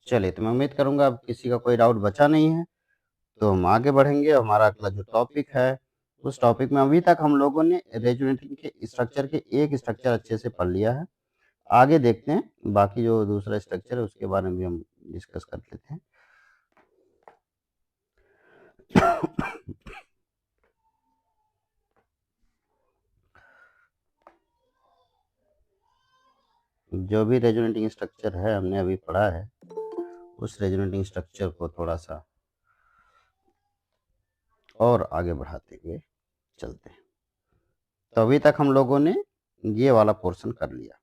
चलिए, तो मैं उम्मीद करूँगा अब किसी का कोई डाउट बचा नहीं है, तो हम आगे बढ़ेंगे। हमारा अगला जो टॉपिक है, उस टॉपिक में अभी तक हम लोगों ने रेजोनेटिंग के स्ट्रक्चर के एक स्ट्रक्चर अच्छे से पढ़ लिया है। आगे देखते हैं, बाकी जो दूसरा स्ट्रक्चर है उसके बारे में भी हम डिस्कस कर लेते हैं। जो भी रेजोनेटिंग स्ट्रक्चर है हमने अभी पढ़ा है, उस रेजोनेटिंग स्ट्रक्चर को थोड़ा-सा और आगे बढ़ाते हुए चलते हैं। तो अभी तक हम लोगों ने ये वाला पोर्शन कर लिया।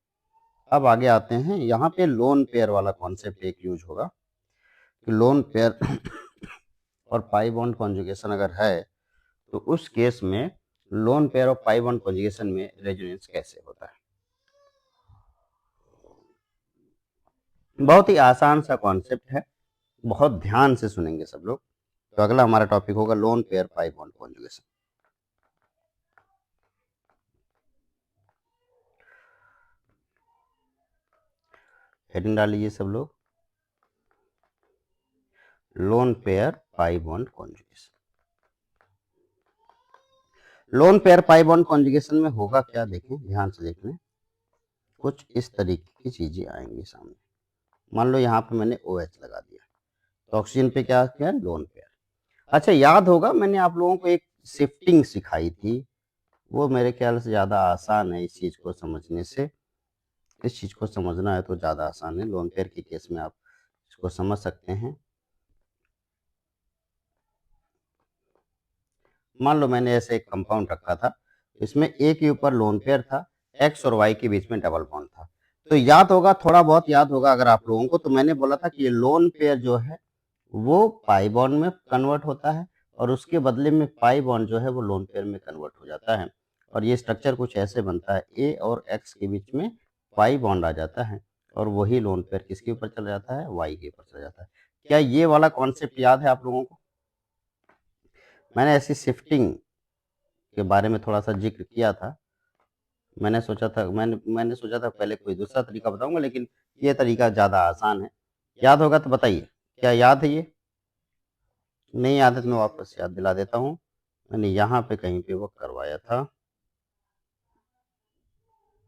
अब आगे आते हैं, यहाँ पे लोन पेयर वाला कॉन्सेप्ट एक यूज़ होगा कि लोन पेयर और पाई बॉन्ड कॉन्जुगेशन अगर है, तो उस केस में लोन पेयर और पाई बॉन्ड कॉन्जुगेशन में रेजोनेंस कैसे होता है। बहुत ही आसान सा कॉन्सेप्ट है, बहुत ध्यान से सुनेंगे सब लोग। तो अगला हमारा टॉपिक होगा lone pair pi bond conjugation. Heading डाल लीजिए सब लोग, lone pair pi bond conjugation. Lone pair pi bond conjugation में होगा क्या, देखें ध्यान से देख लें। कुछ इस तरीके की चीजें आएंगी सामने। मान लो यहाँ पे मैंने OH लगा दिया, तो ऑक्सीजन पे क्या है, लोन पेयर। अच्छा, याद होगा मैंने आप लोगों को एक शिफ्टिंग सिखाई थी, वो मेरे ख्याल से ज़्यादा आसान है इस चीज़ को समझने से। इस चीज़ को समझना है तो ज़्यादा आसान है, लोन पेयर के केस में आप इसको समझ सकते हैं। मान लो मैंने ऐसे एक कंपाउंड रखा था, इसमें A के ऊपर लोन पेयर था, X और Y के बीच में डबल बॉन्ड था। तो याद होगा, थोड़ा बहुत याद होगा अगर आप लोगों को, तो मैंने बोला था कि ये लोन पेयर जो है वो पाई बॉन्ड में कन्वर्ट होता है और उसके बदले में पाई बॉन्ड जो है वो लोन पेयर में कन्वर्ट हो जाता है। और ये स्ट्रक्चर कुछ ऐसे बनता है, A और X के बीच में पाई बॉन्ड आ जाता है और वही लोन पेयर किसके ऊपर चला जाता है, Y के ऊपर चला जाता है। क्या ये वाला कॉन्सेप्ट याद है आप लोगों को? मैंने ऐसी शिफ्टिंग के बारे में थोड़ा सा जिक्र किया था। मैंने सोचा था पहले कोई दूसरा तरीका बताऊंगा, लेकिन ये तरीका ज़्यादा आसान है। याद होगा तो बताइए, क्या याद है? ये नहीं याद है तो मैं वापस याद दिला देता हूँ। मैंने यहाँ पे कहीं पे वो करवाया था,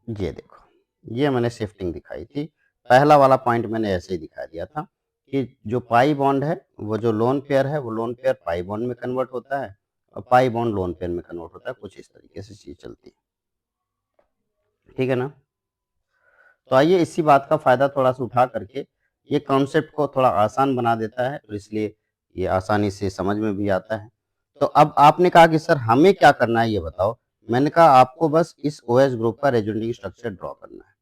ये देखो, ये मैंने शिफ्टिंग दिखाई थी। पहला वाला पॉइंट मैंने ऐसे ही दिखा दिया था कि जो पाई बॉन्ड है, वो जो लोन पेयर है, वो लोन पेयर पाई बॉन्ड में कन्वर्ट होता है और पाई बॉन्ड लोन पेयर में कन्वर्ट होता है। कुछ इस तरीके से चीज़ चलती है, ठीक है ना? तो आइए इसी बात का फायदा थोड़ा सा उठा करके ये कॉन्सेप्ट को थोड़ा आसान बना देता है, तो इसलिए ये आसानी से समझ में भी आता है। तो अब आपने कहा कि सर हमें क्या करना है ये बताओ। मैंने कहा आपको बस इस OH ग्रुप का रेजोनेटिंग स्ट्रक्चर ड्रॉ करना है।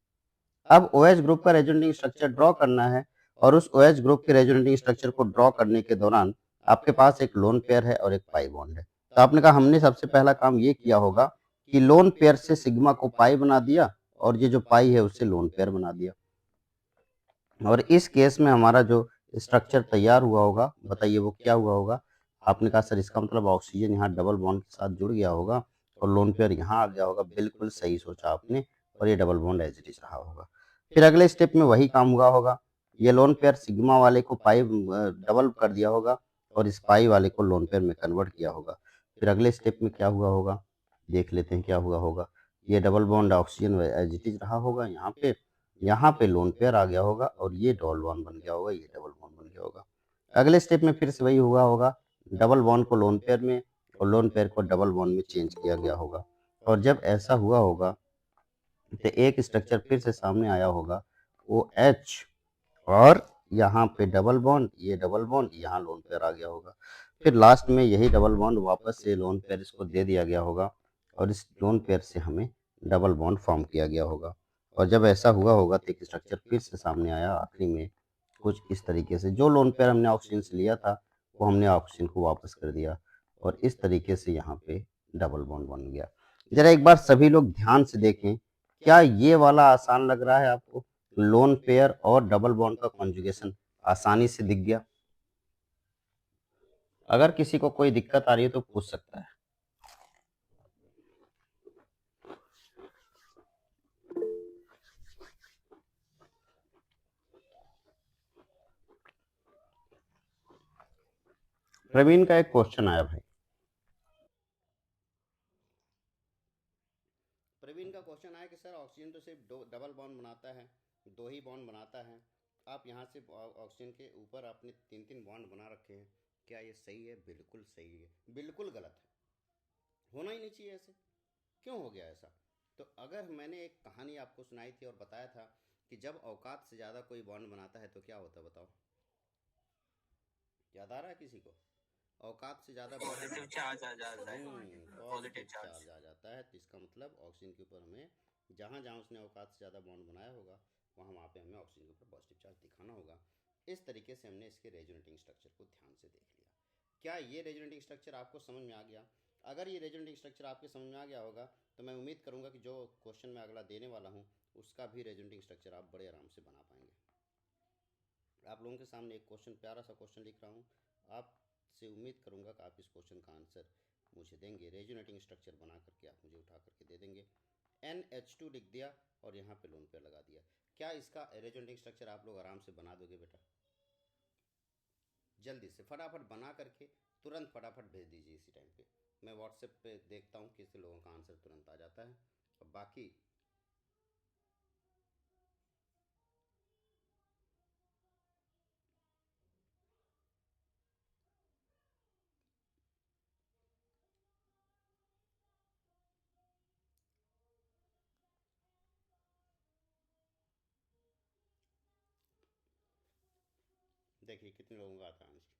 अब OH ग्रुप का रेजोनेटिंग स्ट्रक्चर ड्रॉ करना है और उस OH ग्रुप के रेजोनेटिंग स्ट्रक्चर को ड्रॉ करने के दौरान आपके पास एक लोन पेयर है और एक पाई बॉन्ड है। तो आपने कहा हमने सबसे पहला काम ये किया होगा कि लोन पेयर से सिग्मा को पाई बना दिया और ये जो पाई है उससे लोन पेयर बना दिया। और इस केस में हमारा जो स्ट्रक्चर तैयार हुआ होगा, बताइए वो क्या हुआ होगा? आपने कहा सर इसका मतलब ऑक्सीजन यहाँ डबल बॉन्ड के साथ जुड़ गया होगा और लोन पेयर यहाँ आ गया होगा। बिल्कुल सही सोचा आपने, और ये double bond as it is रहा होगा। फिर अगले स्टेप में वही काम हुआ होगा, ये लोन पेयर सिग्मा वाले को पाई डबल कर दिया होगा और इस पाई वाले को लोन पेयर में कन्वर्ट किया होगा। फिर अगले स्टेप में क्या हुआ होगा, देख लेते हैं क्या हुआ होगा। ये double bond oxygen as it is रहा होगा, यहाँ पे लोन पेयर आ गया होगा और ये डबल बॉन्ड बन गया होगा, ये डबल बॉन्ड बन गया होगा। अगले स्टेप में फिर से वही हुआ होगा, डबल बॉन्ड को लोन पेयर में और लोन पेयर को डबल बॉन्ड में चेंज किया गया होगा। और जब ऐसा हुआ होगा तो एक स्ट्रक्चर फिर से सामने आया होगा, वो OH और यहाँ पे डबल बॉन्ड, ये डबल बॉन्ड, यहाँ लोन पेयर आ गया होगा। फिर लास्ट में यही डबल बॉन्ड वापस से लोन पेयर इसको दे दिया गया होगा और इस लोन पेयर से हमें डबल बॉन्ड फॉर्म किया गया होगा। और जब ऐसा हुआ होगा तो एक स्ट्रक्चर फिर से सामने आया आखिरी में, कुछ इस तरीके से। जो लोन पेयर हमने ऑक्सीजन से लिया था वो हमने ऑक्सीजन को वापस कर दिया और इस तरीके से यहाँ पे डबल बॉन्ड बन गया। जरा एक बार सभी लोग ध्यान से देखें, क्या ये वाला आसान लग रहा है आपको? लोन पेयर और डबल बॉन्ड का कॉन्जुगेशन आसानी से दिख गया। अगर किसी को कोई दिक्कत आ रही है तो पूछ सकता है। प्रवीण का एक क्वेश्चन आया भाई। प्रवीण का क्वेश्चन आया कि सर ऑक्सीजन तो सिर्फ दो डबल बॉन्ड बनाता है, दो ही बॉन्ड बनाता है, आप यहाँ से ऑक्सीजन के ऊपर आपने तीन तीन बॉन्ड बना रखे हैं, क्या ये सही है? बिल्कुल सही है, बिल्कुल गलत है, होना ही नहीं चाहिए ऐसे। क्यों हो गया ऐसा? तो अगर मैंने एक कहानी आपको सुनाई थी और बताया था कि जब औकात से ज़्यादा कोई बॉन्ड बनाता है तो क्या होता है बताओ? याद आ रहा है किसी को? औकात से ज़्यादा बॉन्ड पॉजिटिव चार्ज आ जाता है, पॉजिटिव पॉजिटिव चार्ज। चार्ज आ जाता है, तो इसका मतलब ऑक्सीजन के ऊपर हमें जहाँ जहाँ उसने औकात से ज़्यादा बॉन्ड बनाया होगा वहाँ वहाँ पे हमें ऑक्सीजन के ऊपर पॉजिटिव चार्ज दिखाना होगा। इस तरीके से हमने इसके रेजोनेटिंग स्ट्रक्चर को ध्यान से देख लिया। क्या ये रेजोनेटिंग स्ट्रक्चर आपको समझ में आ गया? अगर ये रेजोनेटिंग स्ट्रक्चर आपके समझ में आ गया होगा तो मैं उम्मीद करूँगा कि जो क्वेश्चन मैं अगला देने वाला हूँ उसका भी रेजोनेटिंग स्ट्रक्चर आप बड़े आराम से बना पाएंगे। आप लोगों के सामने एक क्वेश्चन, प्यारा सा क्वेश्चन लिख रहा हूँ, आपसे उम्मीद करूँगा कि आप इस क्वेश्चन का आंसर मुझे देंगे, रेजोनेटिंग स्ट्रक्चर बना करके आप मुझे उठा करके दे देंगे। NH2 लिख दिया और यहाँ पे लोन पेयर लगा दिया। क्या इसका रेजोनेटिंग स्ट्रक्चर आप लोग आराम से बना दोगे बेटा? जल्दी से फटाफट बना करके तुरंत फटाफट भेज दीजिए इसी टाइम पे। मैं व्हाट्सएप पे देखता हूँ किस लोगों का आंसर तुरंत आ जाता है, और बाकी देखिए कितने लोगों का आता है आंसर।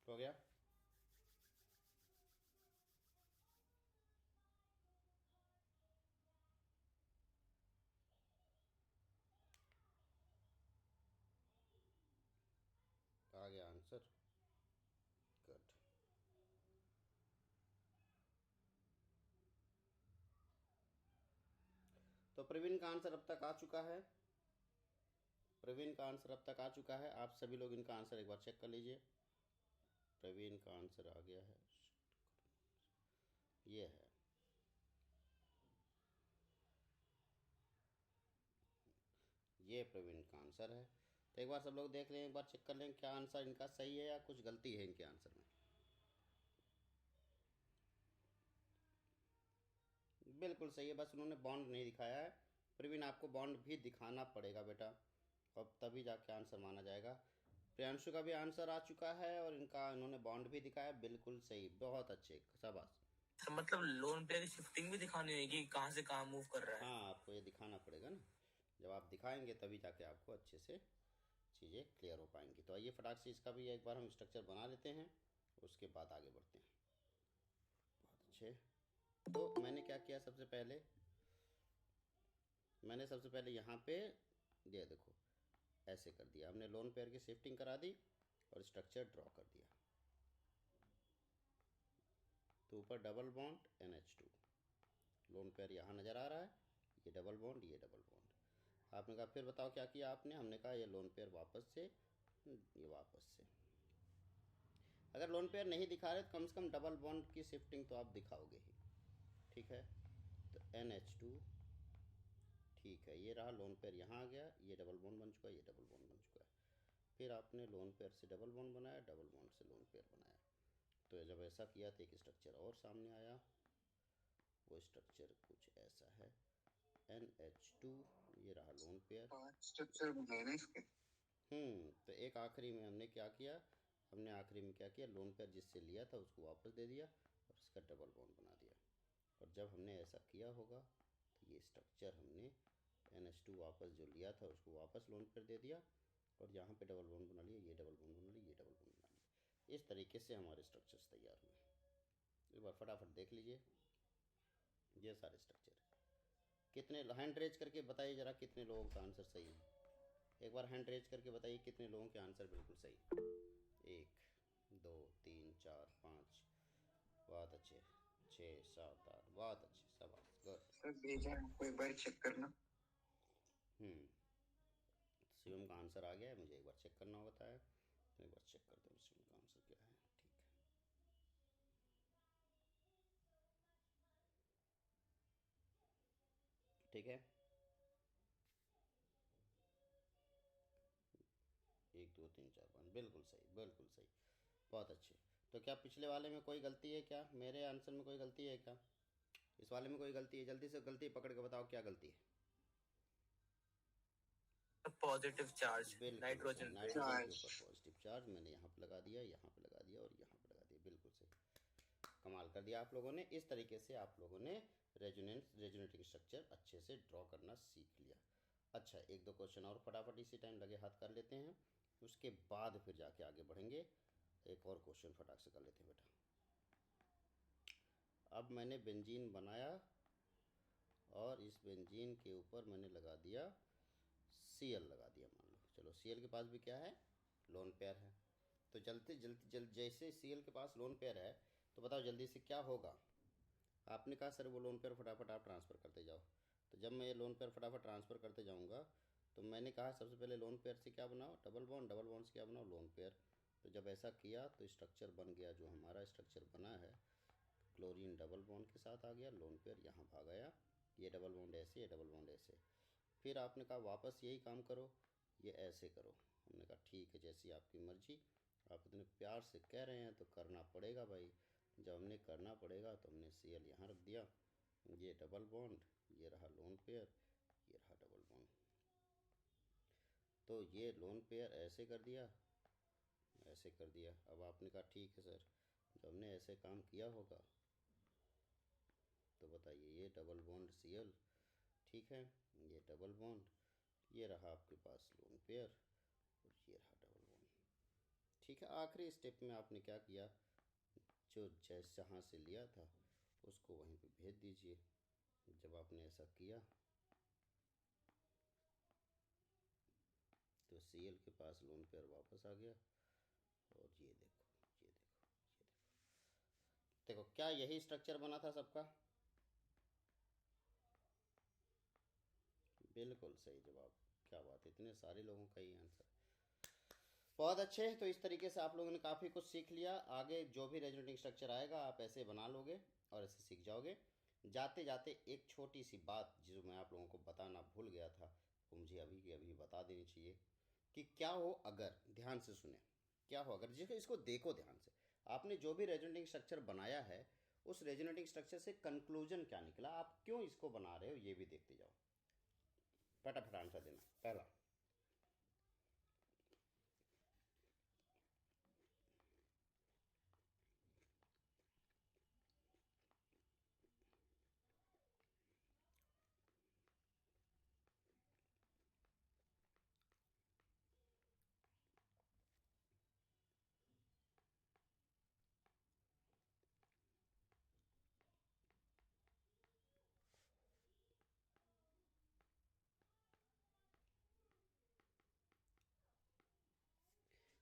हो गया? आ गया आंसर? गुड। तो प्रवीण का आंसर अब तक आ चुका है। प्रवीण का आंसर अब तक आ चुका है, आप सभी लोग इनका आंसर एक बार चेक कर लीजिए। प्रवीण का आंसर आ गया है, ये है। ये प्रवीण का आंसर है। तो एक बार सब लोग देख लें, एक बार चेक कर लें क्या आंसर इनका सही है या कुछ गलती है इनके आंसर में। बिल्कुल सही है, बस उन्होंने बॉन्ड नहीं दिखाया है। प्रवीण आपको बॉन्ड भी दिखाना पड़ेगा बेटा, अब तभी जाके आंसर माना जाएगा। प्रियांशु का भी आंसर आ चुका है और इनका इन्होंने बॉन्ड भी दिखाया, बिल्कुल सही, बहुत अच्छे, शाबाश। तो मतलब लोन पे शिफ्टिंग भी दिखानी होगी, कहाँ से कहाँ मूव कर रहा है। हाँ, आपको ये दिखाना पड़ेगा ना, जब आप दिखाएंगे तभी जाके आपको अच्छे से चीज़ें क्लियर हो पाएंगी। तो आइए फटाक से इसका भी एक बार हम स्ट्रक्चर बना लेते हैं, उसके बाद आगे बढ़ते हैं। बहुत अच्छे। तो मैंने क्या किया, सबसे पहले यहाँ पे ये देखो ऐसे कर दिया हमने, लोन पेयर की शिफ्टिंग करा दी और स्ट्रक्चर ड्रॉ कर दिया। तो ऊपर double bond NH2, lone pair यहाँ नज़र आ रहा है, ये डबल बॉन्ड, ये डबल बॉन्ड। आपने कहा फिर बताओ क्या किया आपने? हमने कहा ये लोन पेयर वापस से, ये वापस से। अगर लोन पेयर नहीं दिखा रहे तो कम से कम डबल बॉन्ड की शिफ्टिंग तो आप दिखाओगे ही, ठीक है? तो NH2, ठीक है, ये रहा लोन पेयर यहाँ आ गया, ये डबल बॉन्ड बन चुका है, ये डबल बॉन्ड बन चुका है। फिर आपने लोन पेयर से डबल बॉन्ड बनाया, डबल बॉन्ड से लोन पेयर बनाया। तो जब ऐसा किया तो एक स्ट्रक्चर और सामने आया, वो स्ट्रक्चर कुछ ऐसा है, NH2, ये रहा लोन पेयर। स्ट्रक्चर बनाए इसके। तो एक आखिरी में हमने क्या किया, हमने आखिरी में क्या किया, लोन पेयर जिससे लिया था उसको वापस दे दिया और इसका डबल बॉन्ड बना दिया। और जब हमने ऐसा किया होगा तो ये स्ट्रक्चर हमने NH2 वापस जो लिया था उसको वापस लोन पेयर दे दिया और यहाँ पे डबल बॉन्ड बना लिया, ये डबल बॉन्ड बना लिया, ये डबल बॉन्ड बना लिया। इस तरीके से हमारे स्ट्रक्चर्स तैयार हुए। एक बार फटाफट देख लीजिए, ये सारे स्ट्रक्चर है। कितने हैंड रेज करके बताइए जरा कितने लोगों का आंसर सही है। एक बार हैंड रेज करके बताइए कितने लोगों के आंसर बिल्कुल सही। 1 2 3 4 5, बहुत अच्छे। 6 7 8, बहुत अच्छे, शाबाश, गुड। सर भेजा है आपको, एक बार चेक करना। शिवम का आंसर आ गया है, मुझे एक बार चेक करना होता है, तो एक बार चेक करते हैं शिवम का आंसर क्या है। ठीक है, ठीक है। 1 2 3 4 5, बिल्कुल सही, बिल्कुल सही, बहुत अच्छे। तो क्या पिछले वाले में कोई गलती है क्या? मेरे आंसर में कोई गलती है क्या? इस वाले में कोई गलती है? जल्दी से गलती पकड़ के बताओ क्या गलती है। पॉजिटिव चार्ज बिल्कुल सही, नाइट्रोजन पे। नाइट्रोजन के ऊपर पॉजिटिव चार्ज मैंने यहाँ पे लगा दिया, यहाँ पे लगा दिया और यहाँ पे लगा दिया, बिल्कुल सही। कमाल कर दिया आप लोगों ने। इस तरीके से आप लोगों ने रेजोनेटिंग स्ट्रक्चर अच्छे से ड्रॉ करना सीख लिया। अच्छा, एक दो क्वेश्चन और फटाफट इसी टाइम लगे हाथ कर लेते हैं, उसके बाद फिर जाके आगे बढ़ेंगे। एक और क्वेश्चन फटाक से कर लेते हैं बेटा। अब मैंने बेंजीन बनाया और इस बेंजीन के ऊपर मैंने लगा दिया Cl, लगा दिया मान लो। चलो Cl के पास भी क्या है? लोन पेयर है। तो जैसे Cl के पास लोन पेयर है तो बताओ जल्दी से क्या होगा। आपने कहा सर वो लोन पेयर फटाफट आप ट्रांसफ़र करते जाओ। तो जब मैं ये लोन पेयर फटाफट ट्रांसफ़र करते जाऊंगा तो मैंने कहा सबसे पहले लोन पेयर से क्या बनाओ? डबल बॉन्ड, डबल बॉन्ड से क्या बनाओ? Lone pair. तो जब ऐसा किया तो स्ट्रक्चर बन गया, जो हमारा स्ट्रक्चर बना है, क्लोरीन डबल बॉन्ड के साथ आ गया, लोन पेयर यहाँ भाग आया, ये डबल बॉन्ड ऐसे, ये डबल बॉन्ड ऐसे। फिर आपने कहा वापस यही काम करो, ये ऐसे करो। हमने कहा ठीक है, जैसी आपकी मर्जी, आप इतने प्यार से कह रहे हैं तो करना पड़ेगा भाई। जब हमने करना पड़ेगा तो हमने Cl यहाँ रख दिया, ये डबल बॉन्ड, ये रहा लोन पेयर, ये रहा डबल बॉन्ड। तो ये लोन पेयर ऐसे कर दिया, ऐसे कर दिया। अब आपने कहा ठीक है सर, जब हमने ऐसे काम किया होगा तो बताइए, ये डबल बॉन्ड Cl, ठीक है, ये डबल बॉन्ड, ये रहा आपके पास लोन पेयर और ये रहा डबल बॉन्ड। ठीक है, आखिरी स्टेप में आपने क्या किया, जो जहाँ से लिया था उसको वहीं पे भेज दीजिए। जब आपने ऐसा किया तो Cl के पास लोन पेयर वापस आ गया और ये देखो, ये देखो, ये देखो। देखो क्या यही स्ट्रक्चर बना था सबका? बिल्कुल सही जवाब, क्या बात है, इतने सारे लोगों का ही आंसर, बहुत अच्छे। तो इस तरीके से आप लोगों ने काफ़ी कुछ सीख लिया। आगे जो भी रेजोनेटिंग स्ट्रक्चर आएगा आप ऐसे बना लोगे और ऐसे सीख जाओगे। जाते जाते एक छोटी सी बात जो मैं आप लोगों को बताना भूल गया था, वो मुझे अभी की अभी बता देनी चाहिए कि क्या हो अगर, ध्यान से सुने, क्या हो अगर, जिसको इसको देखो ध्यान से, आपने जो भी रेजोनेटिंग स्ट्रक्चर बनाया है उस रेजोनेटिंग स्ट्रक्चर से कंक्लूजन क्या निकला, आप क्यों इसको बना रहे हो, ये भी देखते जाओ। फटाफट आंसर देना। पहला,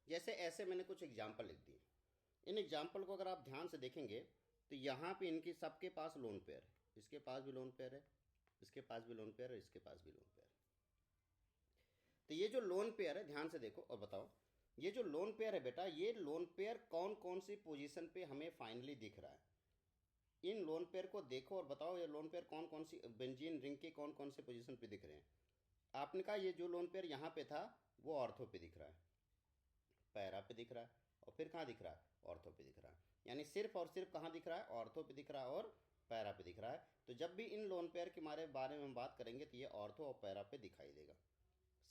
जैसे ऐसे मैंने कुछ एग्जाम्पल लिख दिए। इन एग्जाम्पल को अगर आप ध्यान से देखेंगे तो यहाँ पे इनकी सबके पास लोन पेयर है, इसके पास भी लोन पेयर है, इसके पास भी लोन पेयर है, इसके पास भी लोन पेयर है। तो ये जो लोन पेयर है, ध्यान से देखो और बताओ, ये जो लोन पेयर है बेटा, ये लोन पेयर कौन कौन सी पोजीशन पे हमें फाइनली दिख रहा है? इन लोन पेयर को देखो और बताओ ये लोन पेयर कौन कौन सी बेंजीन रिंग के कौन कौन से पोजीशन पे दिख रहे हैं। आपने कहा ये जो लोन पेयर यहाँ पे था वो ऑर्थो पे दिख रहा है, पैरा पे दिख रहा है, और फिर कहाँ दिख रहा है? ऑर्थो पे दिख रहा है। यानी सिर्फ और सिर्फ कहाँ दिख रहा है? ऑर्थो पे दिख रहा है और पैरा पे दिख रहा है। तो जब भी इन लोन पेयर के बारे में हम बात करेंगे तो ये ऑर्थो और पैरा पे दिखाई देगा।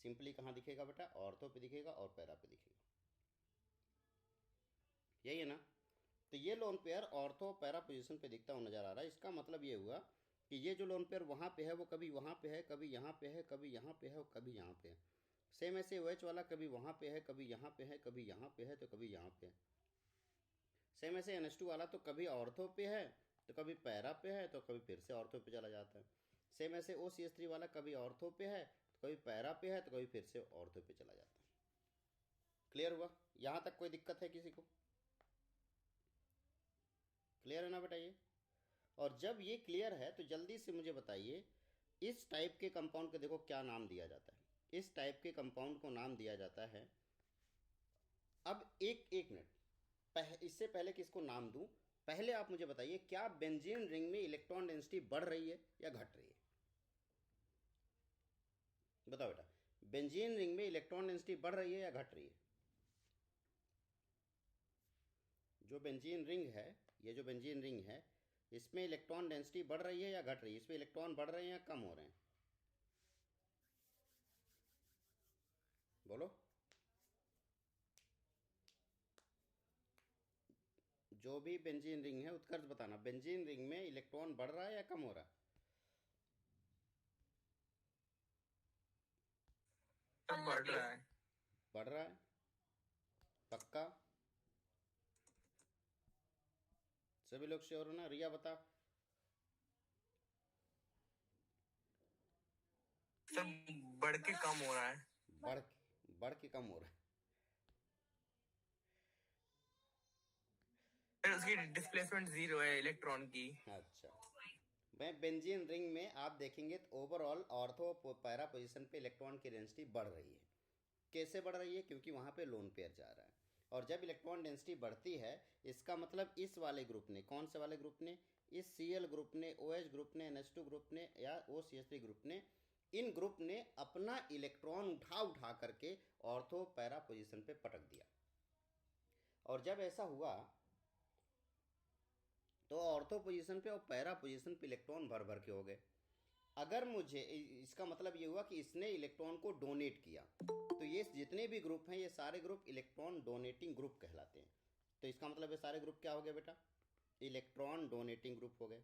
सिंपली कहाँ दिखेगा बेटा? ऑर्थो पे दिखेगा और पैरा पे दिखेगा, यही है ना? तो ये lone pair ortho para position पे दिखता हुआ नजर आ रहा है। इसका मतलब ये हुआ कि ये जो लोन पेयर वहाँ पे है वो कभी वहाँ पे है, कभी यहाँ पे है, कभी यहाँ पे है और कभी यहाँ पे है। सेम ऐसे OH वाला कभी वहाँ पे है, कभी यहाँ पे है, कभी यहाँ पे है, तो कभी यहाँ पे है। सेम ऐसे NH2 वाला तो कभी ऑर्थो पे है तो कभी पैरा पे है तो कभी फिर से ऑर्थो पे चला जाता है। सेम ऐसे OCH3 वाला कभी ऑर्थो पे है तो कभी पैरा पे है तो कभी फिर से ऑर्थो पे चला जाता है। क्लियर हुआ? यहाँ तक कोई दिक्कत है किसी को? क्लियर है ना बेटा ये? और जब ये क्लियर है तो जल्दी से मुझे बताइए, इस टाइप के कंपाउंड को देखो क्या नाम दिया जाता है। इस टाइप के कंपाउंड को नाम दिया जाता है, अब एक मिनट, इससे पहले कि इसको नाम दूं, पहले आप मुझे बताइए क्या बेंजीन रिंग में इलेक्ट्रॉन डेंसिटी बढ़ रही है या घट रही है? बताओ बेटा, बेंजीन रिंग में इलेक्ट्रॉन डेंसिटी बढ़ रही है या घट रही है? जो बेंजीन रिंग है, ये जो बेंजीन रिंग है, इसमें इलेक्ट्रॉन डेंसिटी बढ़ रही है या घट रही है? इसमें इलेक्ट्रॉन बढ़ रहे हैं या कम हो रहे हैं? बोलो। जो भी बेंजीन रिंग है उत्कर्ष बताना, बेंजीन रिंग में इलेक्ट्रॉन बढ़ रहा है या कम हो रहा है? सब बढ़ रहा है। बढ़ रहा है? पक्का? सभी लोग श्योर हो ना? रिया बता। सब बढ़ के कम हो रहा है। बढ़ के कम हो रहा है। फिर उसकी डिस्प्लेसमेंट 0 है इलेक्ट्रॉन की। अच्छा, मैं बेंजीन रिंग में आप देखेंगे तो ओवरऑल ऑर्थो पैरा पोजीशन पे इलेक्ट्रॉन की डेंसिटी बढ़ रही है। कैसे बढ़ रही है? क्योंकि वहाँ पे लोन पेयर जा रहा है, और जब इलेक्ट्रॉन डेंसिटी बढ़ती है इसका मतलब इस वाले ग्रुप ने, कौन से वाले ग्रुप ने? इस Cl ग्रुप ने, OH ग्रुप ने, NH2 ग्रुप ने या OCH3 ग्रुप ने, इन ग्रुप ने अपना इलेक्ट्रॉन उठा करके ऑर्थो पैरा पोजीशन पे पटक दिया। और जब ऐसा हुआ तो ऑर्थो पोजीशन पे और पैरा पोजीशन पे इलेक्ट्रॉन भर के हो गए। अगर मुझे, इसका मतलब ये हुआ कि इसने इलेक्ट्रॉन को डोनेट किया, तो ये जितने भी ग्रुप हैं ये सारे ग्रुप इलेक्ट्रॉन डोनेटिंग ग्रुप कहलाते हैं। तो इसका मतलब ये सारे ग्रुप क्या हो गए बेटा? इलेक्ट्रॉन डोनेटिंग ग्रुप हो गए।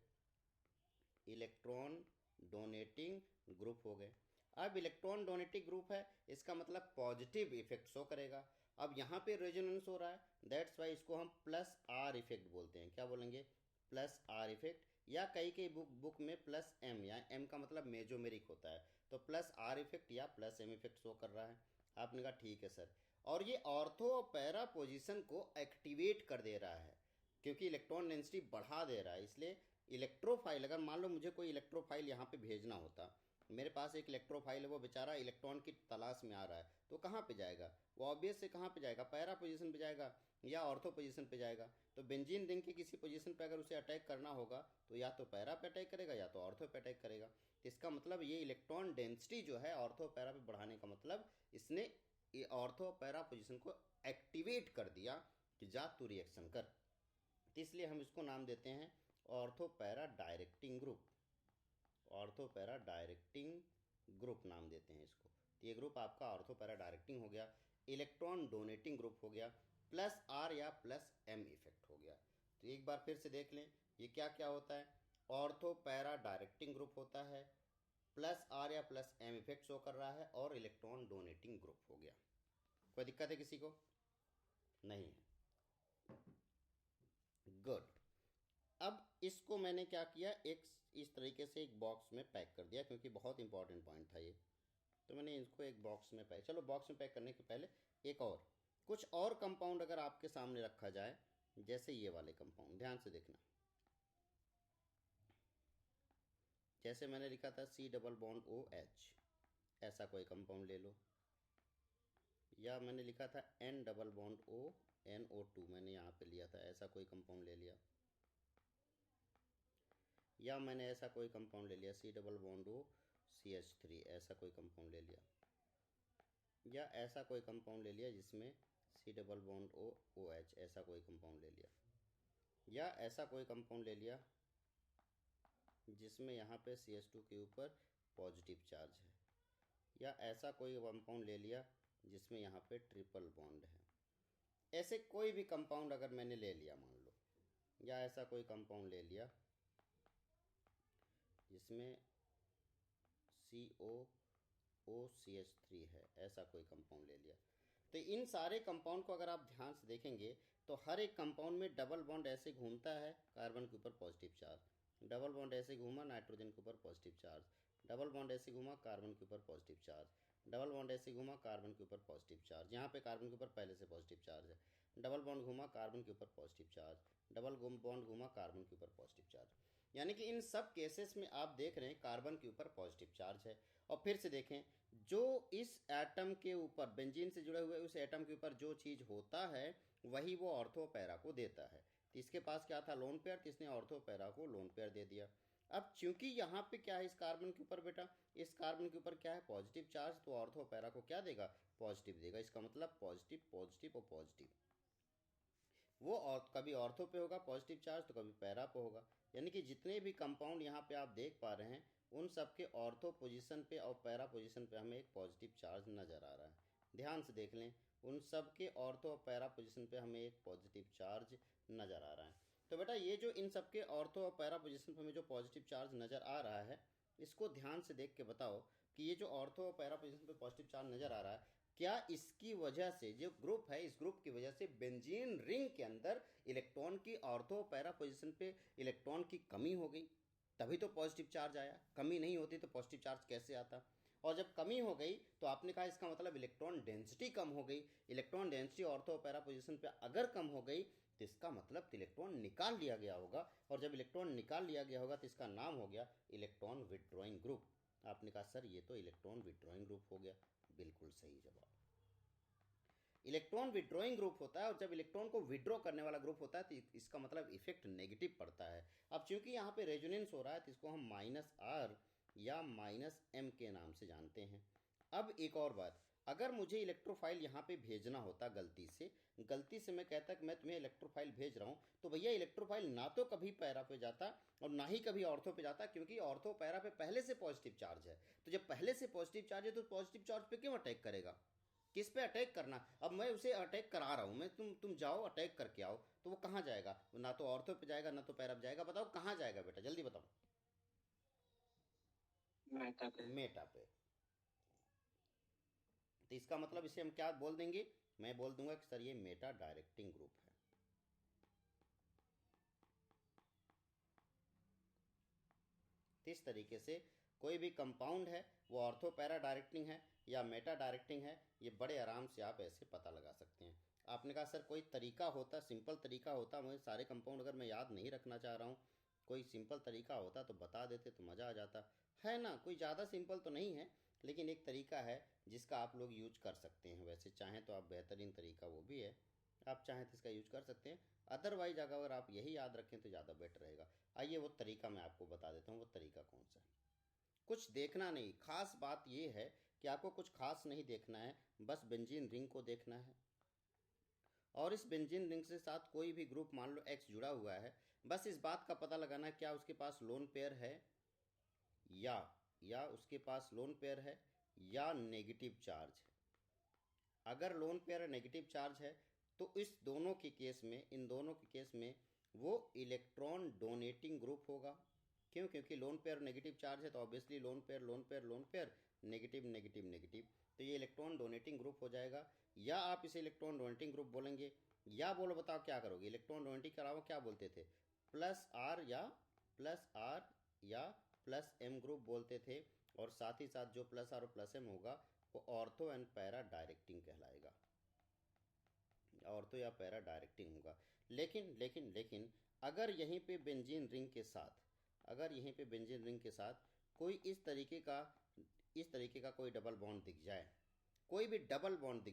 इलेक्ट्रॉन डोनेटिंग ग्रुप हो गए। अब इलेक्ट्रॉन डोनेटिंग ग्रुप है, इसका मतलब पॉजिटिव इफेक्ट शो करेगा। अब यहाँ पे रेजोनेंस हो रहा है, दैट्स वाई इसको हम प्लस आर इफेक्ट बोलते हैं। क्या बोलेंगे? प्लस आर इफेक्ट, या कई बुक में प्लस एम, या एम का मतलब मेजोमेरिक होता है, तो प्लस आर इफेक्ट या प्लस एम इफेक्ट शो कर रहा है। आपने कहा ठीक है सर। और ये ऑर्थो और पैरा पोजीशन को एक्टिवेट कर दे रहा है, क्योंकि इलेक्ट्रॉन डेंसिटी बढ़ा दे रहा है। इसलिए इलेक्ट्रोफाइल, अगर मान लो मुझे कोई इलेक्ट्रोफाइल यहाँ पे भेजना होता, मेरे पास एक इलेक्ट्रोफाइल है, वो बेचारा इलेक्ट्रॉन की तलाश में आ रहा है, तो कहाँ पे जाएगा? वो ऑब्वियस से कहाँ पे जाएगा? पैरा पोजीशन पे जाएगा या ऑर्थो पोजीशन पे जाएगा। तो बेंजीन रिंग की किसी पोजीशन पे अगर उसे अटैक करना होगा तो या तो पैरा पे अटैक करेगा या तो ऑर्थो पे अटैक करेगा। तो इसका मतलब ये इलेक्ट्रॉन डेंसिटी जो है ऑर्थो पैरा पे बढ़ाने का मतलब इसने ऑर्थो पैरा पोजीशन को एक्टिवेट कर दिया कि जा तू रिएक्शन कर। तो इसलिए हम इसको नाम देते हैं ortho para directing group. Ortho para directing group नाम देते हैं इसको। तो ये ग्रुप आपका ऑर्थो पैरा डायरेक्टिंग हो गया, इलेक्ट्रॉन डोनेटिंग ग्रुप हो गया, प्लस आर या प्लस एम इफेक्ट हो गया। तो एक बार फिर से देख लें ये क्या क्या होता है। ऑर्थो पैरा डायरेक्टिंग ग्रुप होता है, प्लस आर या प्लस एम इफेक्ट शो कर रहा है, और इलेक्ट्रॉन डोनेटिंग ग्रुप हो गया। कोई दिक्कत है किसी को? नहीं है। गुड। अब इसको मैंने क्या किया, एक इस तरीके से एक बॉक्स में पैक कर दिया, क्योंकि बहुत इंपॉर्टेंट पॉइंट था ये, तो मैंने इसको एक बॉक्स में पैक। चलो बॉक्स में पैक करने के पहले एक और कुछ और कंपाउंड अगर आपके सामने रखा जाए, जैसे ये वाले कंपाउंड, ध्यान से देखना। जैसे मैंने लिखा था C+OH, ऐसा कोई कंपाउंड ले लो, या मैंने लिखा था N+O NO2, मैंने यहाँ पे लिया था, ऐसा कोई कंपाउंड ले लिया, या मैंने ऐसा कोई कंपाउंड ले लिया C+O CH3, ऐसा कोई कंपाउंड ले लिया, या ऐसा कोई कंपाउंड ले लिया जिसमें C+O OH, ऐसा कोई कंपाउंड ले लिया, या ऐसा कोई कंपाउंड ले लिया जिसमें यहाँ पे CH2 के ऊपर पॉजिटिव चार्ज है, या ऐसा कोई कंपाउंड ले लिया जिसमें यहाँ पे ट्रिपल बॉन्ड है। ऐसे कोई भी कंपाउंड अगर मैंने ले लिया मान लो, या ऐसा कोई कंपाउंड ले लिया जिसमें COOCH3 है, ऐसा कोई कंपाउंड ले लिया, तो इन सारे कंपाउंड को अगर आप ध्यान से देखेंगे तो हर एक कंपाउंड में डबल बॉन्ड ऐसे घूमता है, कार्बन के ऊपर पॉजिटिव चार्ज, डबल बॉन्ड ऐसे घूमा नाइट्रोजन के ऊपर पॉजिटिव चार्ज, डबल बॉन्ड ऐसे घूमा कार्बन के ऊपर पॉजिटिव चार्ज, डबल बॉन्ड ऐसे घूमा कार्बन के ऊपर पॉजिटिव चार्ज, यहाँ पे कार्बन के ऊपर पहले से पॉजिटिव चार्ज है, डबल बॉन्ड घूमा कार्बन के ऊपर पॉजिटिव चार्ज, डबल बॉन्ड घूमा कार्बन के ऊपर पॉजिटिव चार्ज। यानी कि इन सब केसेस में आप देख रहे हैं कार्बन के ऊपर पॉजिटिव चार्ज है। और फिर से देखें, जो इस एटम के ऊपर बेंजीन से जुड़े हुए उस एटम के ऊपर जो चीज़ होता है वही वो ऑर्थो पैरा को देता है। तो इसके पास क्या था, लोन पेयर, तो इसने ऑर्थो पैरा को लोन पेयर दे दिया। अब चूंकि यहाँ पे क्या है इस कार्बन के ऊपर बेटा, इस कार्बन के ऊपर क्या है पॉजिटिव चार्ज, तो ऑर्थो पैरा को क्या देगा, पॉजिटिव देगा। इसका मतलब पॉजिटिव पॉजिटिव और पॉजिटिव, वो और कभी ऑर्थो पे होगा पॉजिटिव चार्ज तो कभी पैरा पे होगा। यानी कि जितने भी कंपाउंड यहाँ पे आप देख पा रहे हैं उन सब के ऑर्थो पोजीशन पे और पैरा पोजीशन पे हमें एक पॉजिटिव चार्ज नज़र आ रहा है। ध्यान से देख लें, उन सब के ऑर्थो और पैरा पोजीशन पे हमें एक पॉजिटिव चार्ज नज़र आ रहा है। तो बेटा ये जो इन सब के ऑर्थो और पैरा पोजीशन पे हमें जो पॉजिटिव चार्ज नज़र आ रहा है, इसको ध्यान से देख के बताओ कि ये जो ऑर्थो और पैरा पोजीशन पे पॉजिटिव चार्ज नज़र आ रहा है, क्या इसकी वजह से जो ग्रुप है इस ग्रुप की वजह से बेंजीन रिंग के अंदर इलेक्ट्रॉन की ऑर्थो पैरा पोजीशन पे इलेक्ट्रॉन की कमी हो गई, तभी तो पॉजिटिव चार्ज आया। कमी नहीं होती तो पॉजिटिव चार्ज कैसे आता। और जब कमी हो गई तो आपने कहा इसका मतलब इलेक्ट्रॉन डेंसिटी कम हो गई। Electron density ortho para position पे अगर कम हो गई तो इसका मतलब इलेक्ट्रॉन निकाल लिया गया होगा, और जब इलेक्ट्रॉन निकाल लिया गया होगा तो इसका नाम हो गया इलेक्ट्रॉन विथड्रॉइंग ग्रुप। आपने कहा सर ये तो इलेक्ट्रॉन विथड्रॉइंग ग्रुप हो गया। बिल्कुल सही जवाब। इलेक्ट्रॉन विड्रॉइंग ग्रुप होता है, और जब इलेक्ट्रॉन को विड्रॉ करने वाला ग्रुप होता है तो इसका मतलब इफेक्ट नेगेटिव पड़ता है। अब चूंकि यहाँ पे रेजोनेंस हो रहा है तो इसको हम -R या -M के नाम से जानते हैं। अब एक और बात, अगर मुझे इलेक्ट्रोफाइल यहाँ पे भेजना होता गलती से मैं कहता कि मैं तुम्हें इलेक्ट्रोफाइल भेज रहा हूँ, तो भैया इलेक्ट्रोफाइल ना तो कभी पैरा पे जाता और ना ही कभी ऑर्थो पे जाता, क्योंकि ऑर्थो पैरा पे पहले से पॉजिटिव चार्ज है। तो जब पहले से पॉजिटिव चार्ज है तो पॉजिटिव चार्ज पे क्यों अटैक करेगा, किस पे अटैक करना। अब मैं उसे अटैक करा रहा हूँ, मैं तुम जाओ अटैक करके आओ, तो वो कहाँ जाएगा, ना तो ऑर्थो पे जाएगा ना तो पैरा पे जाएगा। बताओ कहाँ जाएगा बेटा, जल्दी बताओ। मेटा पे। मेटा पे। तो इसका मतलब इसे हम क्या बोल देंगे, मैं बोल दूंगा कि सर ये मेटा डायरेक्टिंग ग्रुप है। तो इस तरीके से कोई भी कंपाउंड है वो ऑर्थो पैरा डायरेक्टिंग है या मेटा डायरेक्टिंग है, ये बड़े आराम से आप ऐसे पता लगा सकते हैं। आपने कहा सर कोई तरीका होता, सिंपल तरीका होता, मुझे सारे कंपाउंड अगर मैं याद नहीं रखना चाह रहा हूँ, कोई सिंपल तरीका होता तो बता देते तो मज़ा आ जाता है ना। कोई ज़्यादा सिंपल तो नहीं है, लेकिन एक तरीका है जिसका आप लोग यूज कर सकते हैं। वैसे चाहें तो आप बेहतरीन तरीका वो भी है, आप चाहें तो इसका यूज कर सकते हैं। अदरवाइज अगर आप यही याद रखें तो ज़्यादा बेटर रहेगा। आइए वो तरीका मैं आपको बता देता हूँ, वो तरीका कौन सा है। कुछ देखना नहीं, खास बात ये है कि आपको कुछ खास नहीं देखना है, बस बेंजीन रिंग को देखना है। और इस बेंजीन रिंग से साथ कोई भी ग्रुप मान लो X जुड़ा हुआ है, बस इस बात का पता लगाना है क्या उसके पास लोन पेयर है या उसके पास लोन पेयर है या नेगेटिव चार्ज है। अगर लोन पेयर नेगेटिव चार्ज है तो इस दोनों के केस में, इन दोनों के केस में वो इलेक्ट्रॉन डोनेटिंग ग्रुप होगा। क्यों, क्योंकि लोन पेयर नेगेटिव चार्ज है तो obviously lone pair negative negative negative, तो ये इलेक्ट्रॉन डोनेटिंग ग्रुप हो जाएगा। या आप इसे इलेक्ट्रॉन डोनेटिंग ग्रुप बोलेंगे, या बोलो बताओ क्या करोगे, इलेक्ट्रॉन डोनेटिंग के अलावा क्या बोलते थे, +R या +M ग्रुप बोलते थे। और साथ ही साथ जो +R और +M होगा वो ऑर्थो एंड पैरा डायरेक्टिंग कहलाएगा, ऑर्थो या पैरा डायरेक्टिंग होगा। लेकिन अगर यहीं पे बेंजीन रिंग के साथ, अगर यहीं पे बेंजीन रिंग के साथ कोई इस तरीके का कोई डबल बॉन्ड दिख जाए, कोई भी डबल बॉन्ड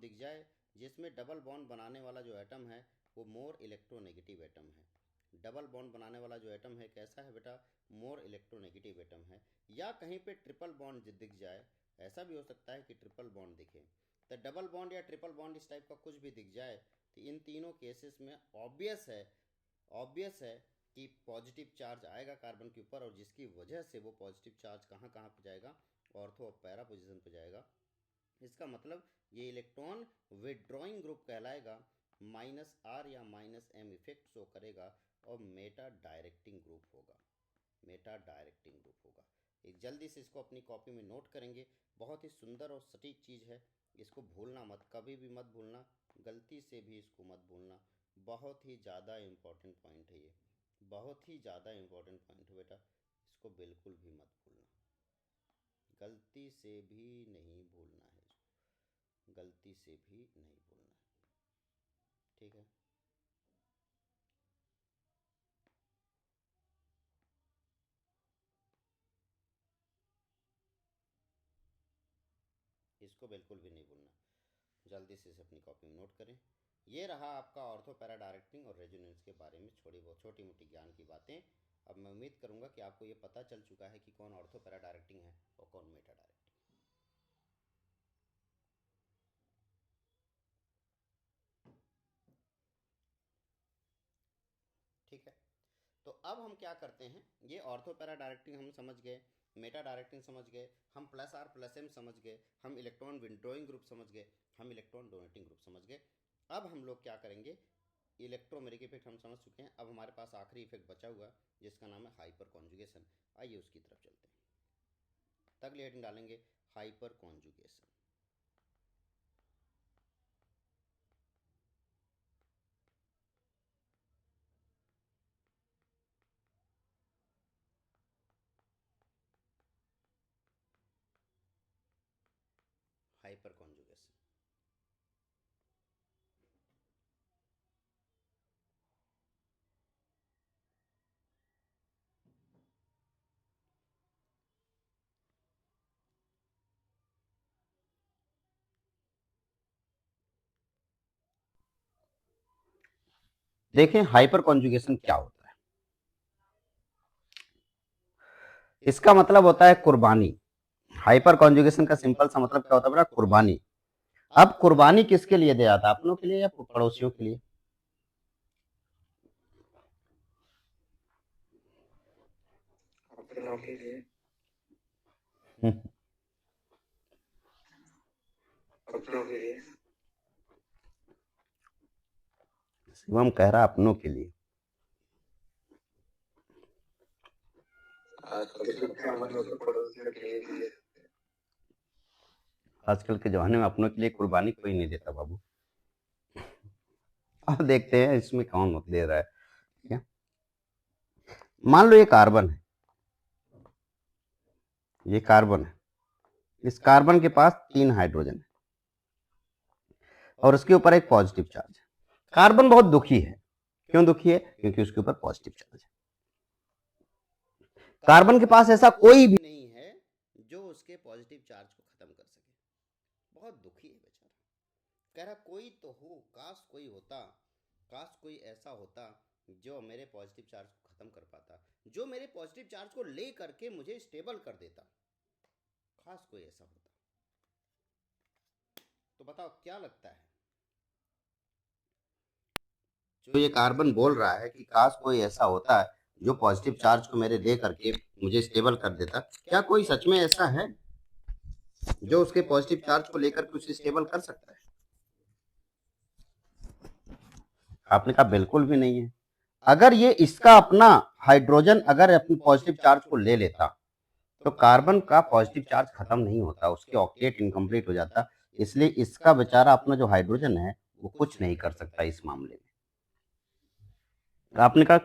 दिख जाए जिसमें डबल बॉन्ड बनाने वाला जो एटम है वो मोर इलेक्ट्रोनेगेटिव एटम है। डबल बॉन्ड बनाने वाला जो एटम है कैसा है बेटा, मोर इलेक्ट्रोनेगेटिव एटम है। या कहीं पे ट्रिपल बॉन्ड दिख जाए, ऐसा भी हो सकता है कि ट्रिपल बॉन्ड दिखे, तो डबल बॉन्ड या ट्रिपल बॉन्ड इस टाइप का कुछ भी दिख जाए, तो इन तीनों केसेस में ऑब्वियस है कि पॉजिटिव चार्ज आएगा कार्बन के ऊपर, और जिसकी वजह से वो पॉजिटिव चार्ज कहाँ कहाँ पे जाएगा, ऑर्थो और पैरा पोजीशन पे जाएगा। इसका मतलब ये इलेक्ट्रॉन विड्रॉइंग ग्रुप कहलाएगा, -R या -M इफेक्ट शो करेगा, और मेटा डायरेक्टिंग ग्रुप होगा। एक जल्दी से इसको अपनी कॉपी में नोट करेंगे, बहुत ही सुंदर और सटीक चीज़ है, इसको भूलना मत, कभी भी मत भूलना, गलती से भी इसको मत भूलना, बहुत ही ज़्यादा इम्पोर्टेंट पॉइंट है ये, बहुत ही ज़्यादा इम्पोर्टेंट पॉइंट है बेटा, इसको बिल्कुल भी मत भूलना, गलती से भी नहीं भूलना है, गलती से भी नहीं भूलना है, ठीक है। इसको बिल्कुल भी नहीं भूलना, जल्दी से इसे अपनी कॉपी में नोट करें। ये रहा आपका ऑर्थो पैरा डायरेक्टिंग और रेजोनेंस के बारे में छोटी मोटी ज्ञान की बातें। अब मैं उम्मीद करूंगा कि आपको ये पता चल चुका है कि कौन ऑर्थो पैरा डायरेक्टिंग है और कौन मेटा डायरेक्टिंग। ठीक है, तो अब हम क्या करते हैं, ये ऑर्थो पैरा डायरेक्टिंग हम समझ गए, मेटा डायरेक्टिंग समझ गए, हम प्लस आर प्लस एम समझ गए, हम इलेक्ट्रॉन विंड्रोइंग ग्रुप समझ गए, हम इलेक्ट्रॉन डोनेटिंग ग्रुप समझ गए। अब हम लोग क्या करेंगे, इलेक्ट्रोमेरिक इफेक्ट हम समझ चुके हैं, अब हमारे पास आखिरी इफेक्ट बचा हुआ जिसका नाम है हाइपर कॉन्जुगेशन। आइए उसकी तरफ चलते हैं। तगली हेडिंग डालेंगे हाइपर कॉन्जुगेशन। हाइपर कॉन्जुगेशन, देखें हाइपर कॉन्जुगेशन क्या होता है। इसका मतलब होता है कुर्बानी। हाइपर कॉन्जुगेशन का सिंपल सा मतलब क्या होता है बेटा, कुर्बानी। अब कुर्बानी किसके लिए दिया जाता है, अपनों के लिए या पड़ोसियों के लिए? अपनों के लिए, अपनों के लिए। शिवम कह रहा अपनों के लिए। आजकल तो क्या मतलब पड़ोसियों के लिए। आजकल के जमाने में अपनों के लिए कुर्बानी कोई नहीं देता बाबू। अब देखते हैं इसमें कौन दे रहा है। ठीक है, मान लो ये कार्बन है, ये कार्बन है, इस कार्बन के पास 3 हाइड्रोजन है और उसके ऊपर एक पॉजिटिव चार्ज है। कार्बन बहुत दुखी है, क्यों दुखी है, क्योंकि उसके ऊपर पॉजिटिव चार्ज है। कार्बन के पास ऐसा कोई भी नहीं है जो उसके पॉजिटिव चार्ज को खत्म कर सके, बहुत दुखी है बेचारा, कह रहा कोई तो हो, काश कोई होता, काश कोई ऐसा होता जो मेरे पॉजिटिव चार्ज को खत्म कर पाता, जो मेरे पॉजिटिव चार्ज को ले करके मुझे स्टेबल कर देता, काश कोई ऐसा होता। तो बताओ क्या लगता है, जो ये कार्बन बोल रहा है कि काश कोई ऐसा होता है जो पॉजिटिव चार्ज को मेरे दे करके मुझे स्टेबल कर देता, क्या कोई सच में ऐसा है जो उसके पॉजिटिव चार्ज को लेकर के उसे स्टेबल कर सकता है? आपने कहा बिल्कुल भी नहीं है। अगर ये इसका अपना हाइड्रोजन अगर अपने पॉजिटिव चार्ज को ले लेता तो कार्बन का पॉजिटिव चार्ज खत्म नहीं होता, उसके ऑक्टेट इनकम्प्लीट हो जाता, इसलिए इसका बेचारा अपना जो हाइड्रोजन है वो कुछ नहीं कर सकता इस मामले में। आपने कहा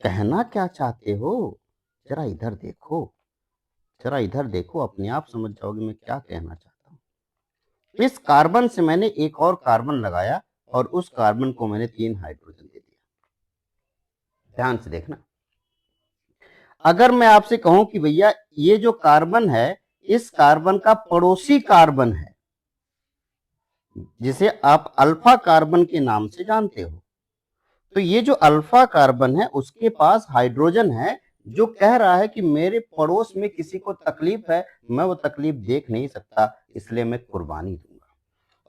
कहना क्या चाहते हो, जरा इधर देखो, जरा इधर देखो, अपने आप समझ जाओगे मैं क्या कहना चाहता हूं। इस कार्बन से मैंने एक और कार्बन लगाया और उस कार्बन को मैंने 3 हाइड्रोजन दे दिया। ध्यान से देखना, अगर मैं आपसे कहूं कि भैया ये जो कार्बन है इस कार्बन का पड़ोसी कार्बन है जिसे आप अल्फा कार्बन के नाम से जानते हो, तो ये जो अल्फा कार्बन है उसके पास हाइड्रोजन है जो कह रहा है कि मेरे पड़ोस में किसी को तकलीफ है, मैं वो तकलीफ देख नहीं सकता, इसलिए मैं कुर्बानी दूंगा।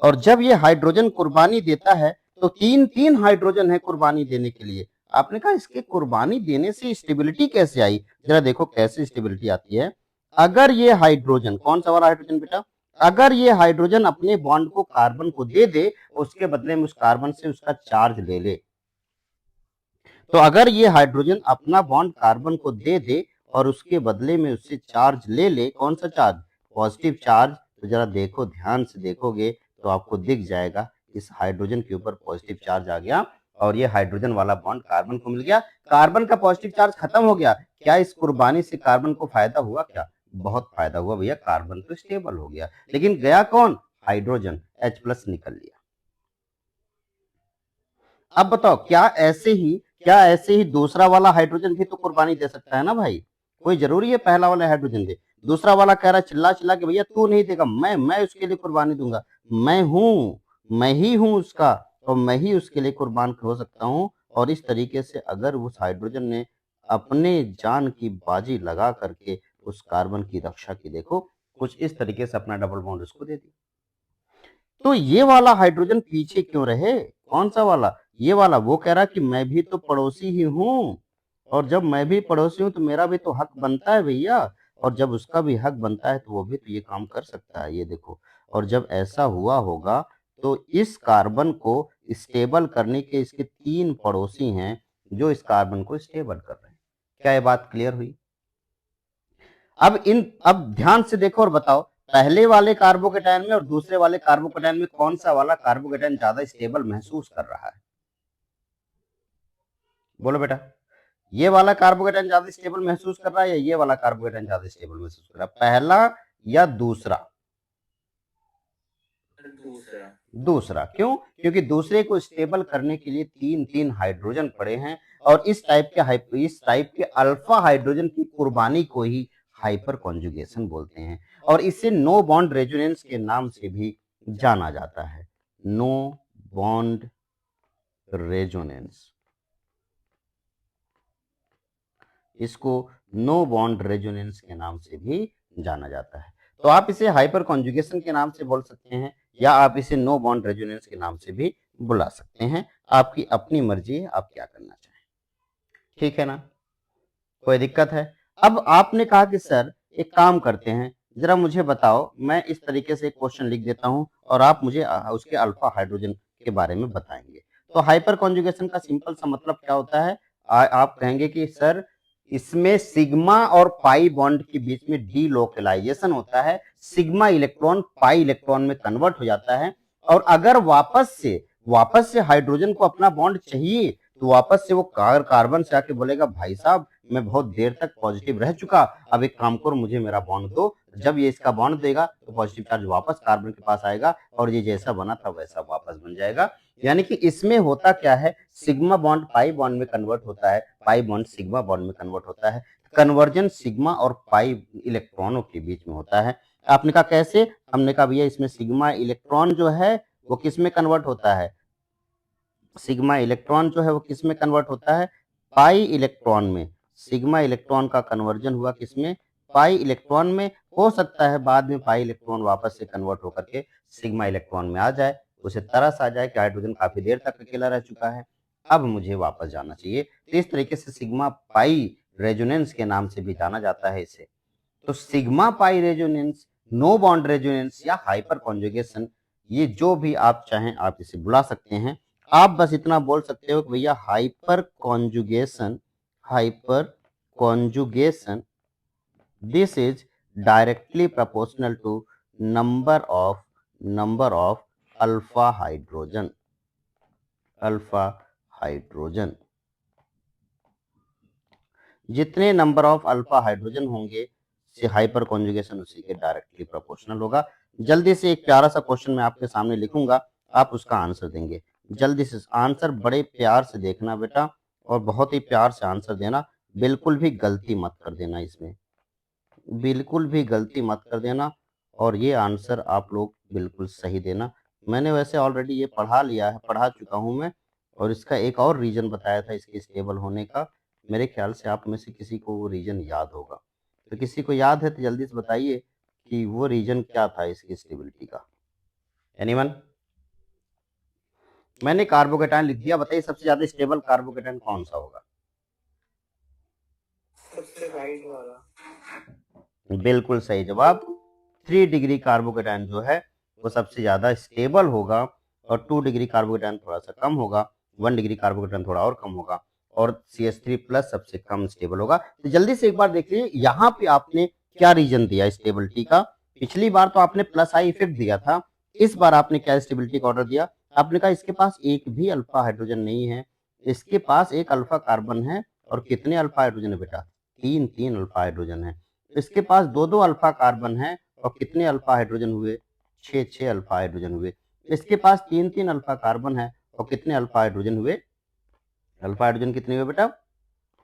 और जब ये हाइड्रोजन कुर्बानी देता है तो 3 हाइड्रोजन है कुर्बानी देने के लिए। आपने कहा इसके कुर्बानी देने से स्टेबिलिटी कैसे आई, जरा देखो कैसे स्टेबिलिटी आती है। अगर ये हाइड्रोजन, कौन सा वाला हाइड्रोजन बेटा, अगर ये हाइड्रोजन अपने बॉन्ड को कार्बन को दे दे, उसके बदले में उस कार्बन से उसका चार्ज ले ले, तो अगर ये हाइड्रोजन अपना बॉन्ड कार्बन को दे दे और उसके बदले में उससे चार्ज ले ले, कौन सा चार्ज, पॉजिटिव चार्ज, तो जरा देखो, ध्यान से देखोगे तो आपको दिख जाएगा इस हाइड्रोजन के ऊपर पॉजिटिव चार्ज आ गया और ये हाइड्रोजन वाला बॉन्ड कार्बन को मिल गया, कार्बन का पॉजिटिव चार्ज खत्म हो गया। क्या इस कुर्बानी से कार्बन को फायदा हुआ? क्या बहुत फायदा हुआ भैया, कार्बन तो स्टेबल हो गया, लेकिन गया कौन? हाइड्रोजन, H+ निकल लिया। अब बताओ, क्या ऐसे ही दूसरा वाला हाइड्रोजन भी तो कुर्बानी दे सकता है ना भाई? कोई जरूरी है पहला वाला हाइड्रोजन दे? दूसरा वाला कह रहा है चिल्ला चिल्ला के भैया तू नहीं देगा, मैं उसके लिए कुर्बानी दूंगा, मैं ही हूं उसका, और मैं ही उसके लिए कुर्बान हो सकता हूं। और इस तरीके से अगर उस हाइड्रोजन ने अपने जान की बाजी लगा करके उस कार्बन की रक्षा की, देखो कुछ इस तरीके से अपना डबल बॉन्ड उसको दे दिया। तो ये वाला हाइड्रोजन पीछे क्यों रहे? कौन सा वाला? ये वाला। वो कह रहा कि मैं भी तो पड़ोसी ही हूं, और जब मैं भी पड़ोसी हूं तो मेरा भी तो हक बनता है भैया, और जब उसका भी हक बनता है तो वो भी तो ये काम कर सकता है, ये देखो। और जब ऐसा हुआ होगा तो इस कार्बन को स्टेबल करने के इसके 3 पड़ोसी हैं जो इस कार्बन को स्टेबल कर रहे हैं। क्या ये बात क्लियर हुई? अब ध्यान से देखो और बताओ, पहले वाले कार्बोकेटायन में और दूसरे वाले कार्बोकेटायन में कौन सा वाला कार्बोकेटायन ज्यादा स्टेबल महसूस कर रहा है? बोलो बेटा, ये वाला कार्बोकेटायन ज्यादा स्टेबल महसूस कर रहा है या ये वाला कार्बोकेटायन ज्यादा स्टेबल महसूस कर रहा है? पहला या दूसरा? दूसरा। क्यों? क्योंकि दूसरे को स्टेबल करने के लिए 3 हाइड्रोजन पड़े हैं, और इस टाइप के अल्फा हाइड्रोजन की कुर्बानी को ही हाइपर कॉन्जुगेशन बोलते हैं, और इसे नो बॉन्ड रेजोनेंस के नाम से भी जाना जाता है। नो बॉन्ड रेजोनेंस, इसको नो बॉन्ड रेजोनेंस के नाम से भी जाना जाता है। तो आप इसे हाइपर कॉन्जुगेशन के नाम से बोल सकते हैं, या आप इसे नो बॉन्ड रेजोनेंस के नाम से भी बुला सकते हैं। आपकी अपनी मर्जी है, आप क्या करना चाहें। ठीक है ना? कोई दिक्कत है? अब आपने कहा कि सर एक काम करते हैं, जरा मुझे बताओ, मैं इस तरीके से एक क्वेश्चन लिख देता हूं और आप मुझे उसके अल्फा हाइड्रोजन के बारे में बताएंगे। तो हाइपर कॉन्जुगेशन का सिंपल सा मतलब क्या होता है? आप कहेंगे कि सर इसमें सिग्मा और पाई बॉन्ड के बीच में डीलोकलाइजेशन होता है, सिग्मा इलेक्ट्रॉन पाई इलेक्ट्रॉन में कन्वर्ट हो जाता है, और अगर वापस से हाइड्रोजन को अपना बॉन्ड चाहिए तो वापस से वो कार्बन से आके बोलेगा भाई साहब मैं बहुत देर तक पॉजिटिव रह चुका, अब एक काम करो मुझे मेरा बॉन्ड दो। जब ये इसका बॉन्ड देगा तो पॉजिटिव चार्ज वापस कार्बन के पास आएगा और ये जैसा बना था वैसा वापस बन जाएगा। यानी कि इसमें होता क्या है, सिग्मा बॉन्ड पाई बॉन्ड में कन्वर्ट होता है, पाई बॉन्ड सिग्मा बॉन्ड में कन्वर्ट होता है। कन्वर्जन सिग्मा और पाई इलेक्ट्रॉनों के बीच में होता है। आपने कहा कैसे? हमने कहा भैया इसमें सिग्मा इलेक्ट्रॉन जो है वो किस में कन्वर्ट होता है? सिग्मा इलेक्ट्रॉन जो है वो किस में कन्वर्ट होता है? पाई इलेक्ट्रॉन में। सिग्मा इलेक्ट्रॉन का कन्वर्जन हुआ किसमें? पाई इलेक्ट्रॉन में। हो सकता है बाद में पाई इलेक्ट्रॉन वापस से कन्वर्ट होकर के सिग्मा इलेक्ट्रॉन में आ जाए, उसे तरस आ जाए कि हाइड्रोजन काफी देर तक अकेला रह चुका है, अब मुझे वापस जाना चाहिए। तो इस तरीके से सिग्मा पाई रेजोनेंस के नाम से भी जाना जाता है इसे। तो sigma pi resonance, no bond resonance या हाइपर कॉन्जुगेशन, ये जो भी आप चाहें आप इसे बुला सकते हैं। आप बस इतना बोल सकते हो कि भैया hyperconjugation this is directly proportional to number of alpha hydrogen. जितने नंबर ऑफ अल्फा हाइड्रोजन होंगे से हाइपर कॉन्जुगेशन उसी के डायरेक्टली प्रोपोर्शनल होगा। जल्दी से एक प्यारा सा क्वेश्चन मैं आपके सामने लिखूंगा, आप उसका आंसर देंगे। जल्दी से आंसर बड़े प्यार से देखना बेटा, और बहुत ही प्यार से आंसर देना, बिल्कुल भी गलती मत कर देना, इसमें बिल्कुल भी गलती मत कर देना, और ये आंसर आप लोग बिल्कुल सही देना। मैंने वैसे ऑलरेडी ये पढ़ा चुका हूं मैं, और इसका एक और रीजन बताया था इसके स्टेबल होने का। मेरे ख्याल से आप में से किसी को वो रीजन याद होगा, तो किसी को याद है तो जल्दी से बताइए कि वो रीजन क्या था इसकी स्टेबिलिटी का। एनीवन? मैंने कार्बोकेटायन लिख दिया, बताइए सबसे ज्यादा स्टेबल कार्बोकेटायन कौन सा होगा? सबसे राइट वाला। बिल्कुल सही जवाब। 3 डिग्री कार्बोकेटायन जो है वो सबसे ज्यादा स्टेबल होगा, और 2 डिग्री कार्बोकेटायन थोड़ा सा कम होगा, 1 डिग्री कार्बोकेटायन थोड़ा और कम होगा, और CH3+ सबसे कम स्टेबल होगा। तो जल्दी से एक बार देखिए यहाँ पे आपने क्या रीजन दिया स्टेबिलिटी का। पिछली बार तो आपने प्लस आई इफेक्ट दिया था, इस बार आपने क्या स्टेबिलिटी का ऑर्डर दिया? आपने कहा इसके पास एक भी अल्फा हाइड्रोजन नहीं है, इसके पास एक अल्फा कार्बन है और कितने अल्फा हाइड्रोजन है बेटा? 3 अल्फा हाइड्रोजन है। इसके पास 2 अल्फा कार्बन है और कितने अल्फा हाइड्रोजन हुए? 6 अल्फा हाइड्रोजन हुए। इसके पास 3 अल्फा कार्बन है और कितने अल्फा हाइड्रोजन हुए? अल्फा हाइड्रोजन कितने हुए बेटा?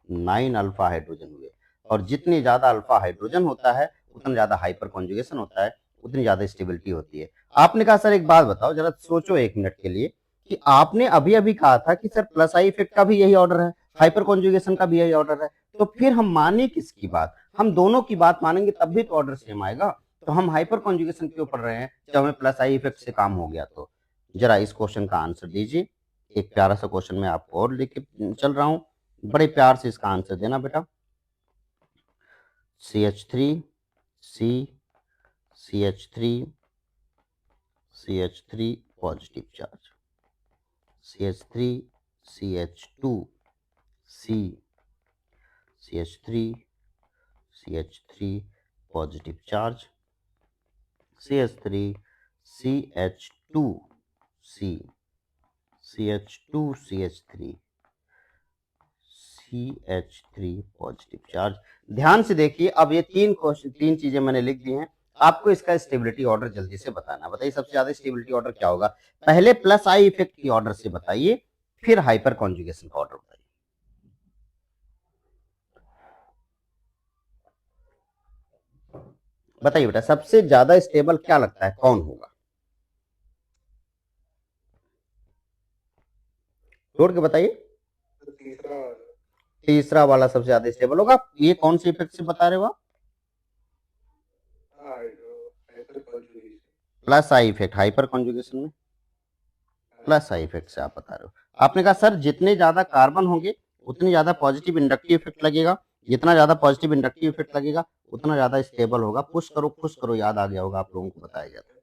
9 अल्फा हाइड्रोजन हुए। और जितनी ज्यादा अल्फा हाइड्रोजन होता है उतना ज्यादा हाइपर कॉन्जुगेशन होता है, उतनी ज्यादा स्टेबिलिटी होती है। आपने कहा सर एक बात बताओ, जरा सोचो 1 मिनट के लिए कि आपने अभी अभी कहा था कि सर प्लस आई इफेक्ट का भी यही ऑर्डर है, हाइपर कॉन्जुगेशन का भी यही ऑर्डर है, तो फिर हम माने किसकी बात? हम दोनों की बात मानेंगे तब भी तो ऑर्डर सेम आएगा। तो हम हाइपर कॉन्जुगेशन क्यों पढ़ रहे हैं जब हमें प्लस आई इफेक्ट से काम हो गया? तो जरा इस क्वेश्चन का आंसर दीजिए। एक प्यारा सा क्वेश्चन मैं आपको और लेके चल रहा हूं, बड़े प्यार से इसका आंसर देना बेटा। CH3 C CH3 positive charge, CH3 CH2 C CH3 positive charge, CH3 CH2 C CH2 CH3 positive charge. ध्यान से देखिए, अब ये 3 चीजें मैंने लिख दी हैं, आपको इसका स्टेबिलिटी ऑर्डर जल्दी से बताना। बताइए सबसे ज्यादा स्टेबिलिटी ऑर्डर क्या होगा? पहले प्लस आई इफेक्ट की ऑर्डर से बताइए, फिर हाइपर कॉन्जुगेशन का ऑर्डर बताइए। बताइए बेटा सबसे ज्यादा स्टेबल क्या लगता है, कौन होगा? जोड़ के बताइए। तीसरा वाला सबसे ज्यादा स्टेबल होगा। ये कौन से इफेक्ट से बता रहे हो आप? Plus I effect, hyper conjugation में प्लस आई इफेक्ट से आप बता रहे हो। आपने कहा सर जितने ज्यादा कार्बन होंगे उतनी ज्यादा पॉजिटिव इंडक्टिव इफेक्ट लगेगा, जितना ज्यादा पॉजिटिव इंडक्टिव इफेक्ट लगेगा उतना ज्यादा स्टेबल होगा। पुश करो, याद आ गया होगा आप लोगों को बताया गया था।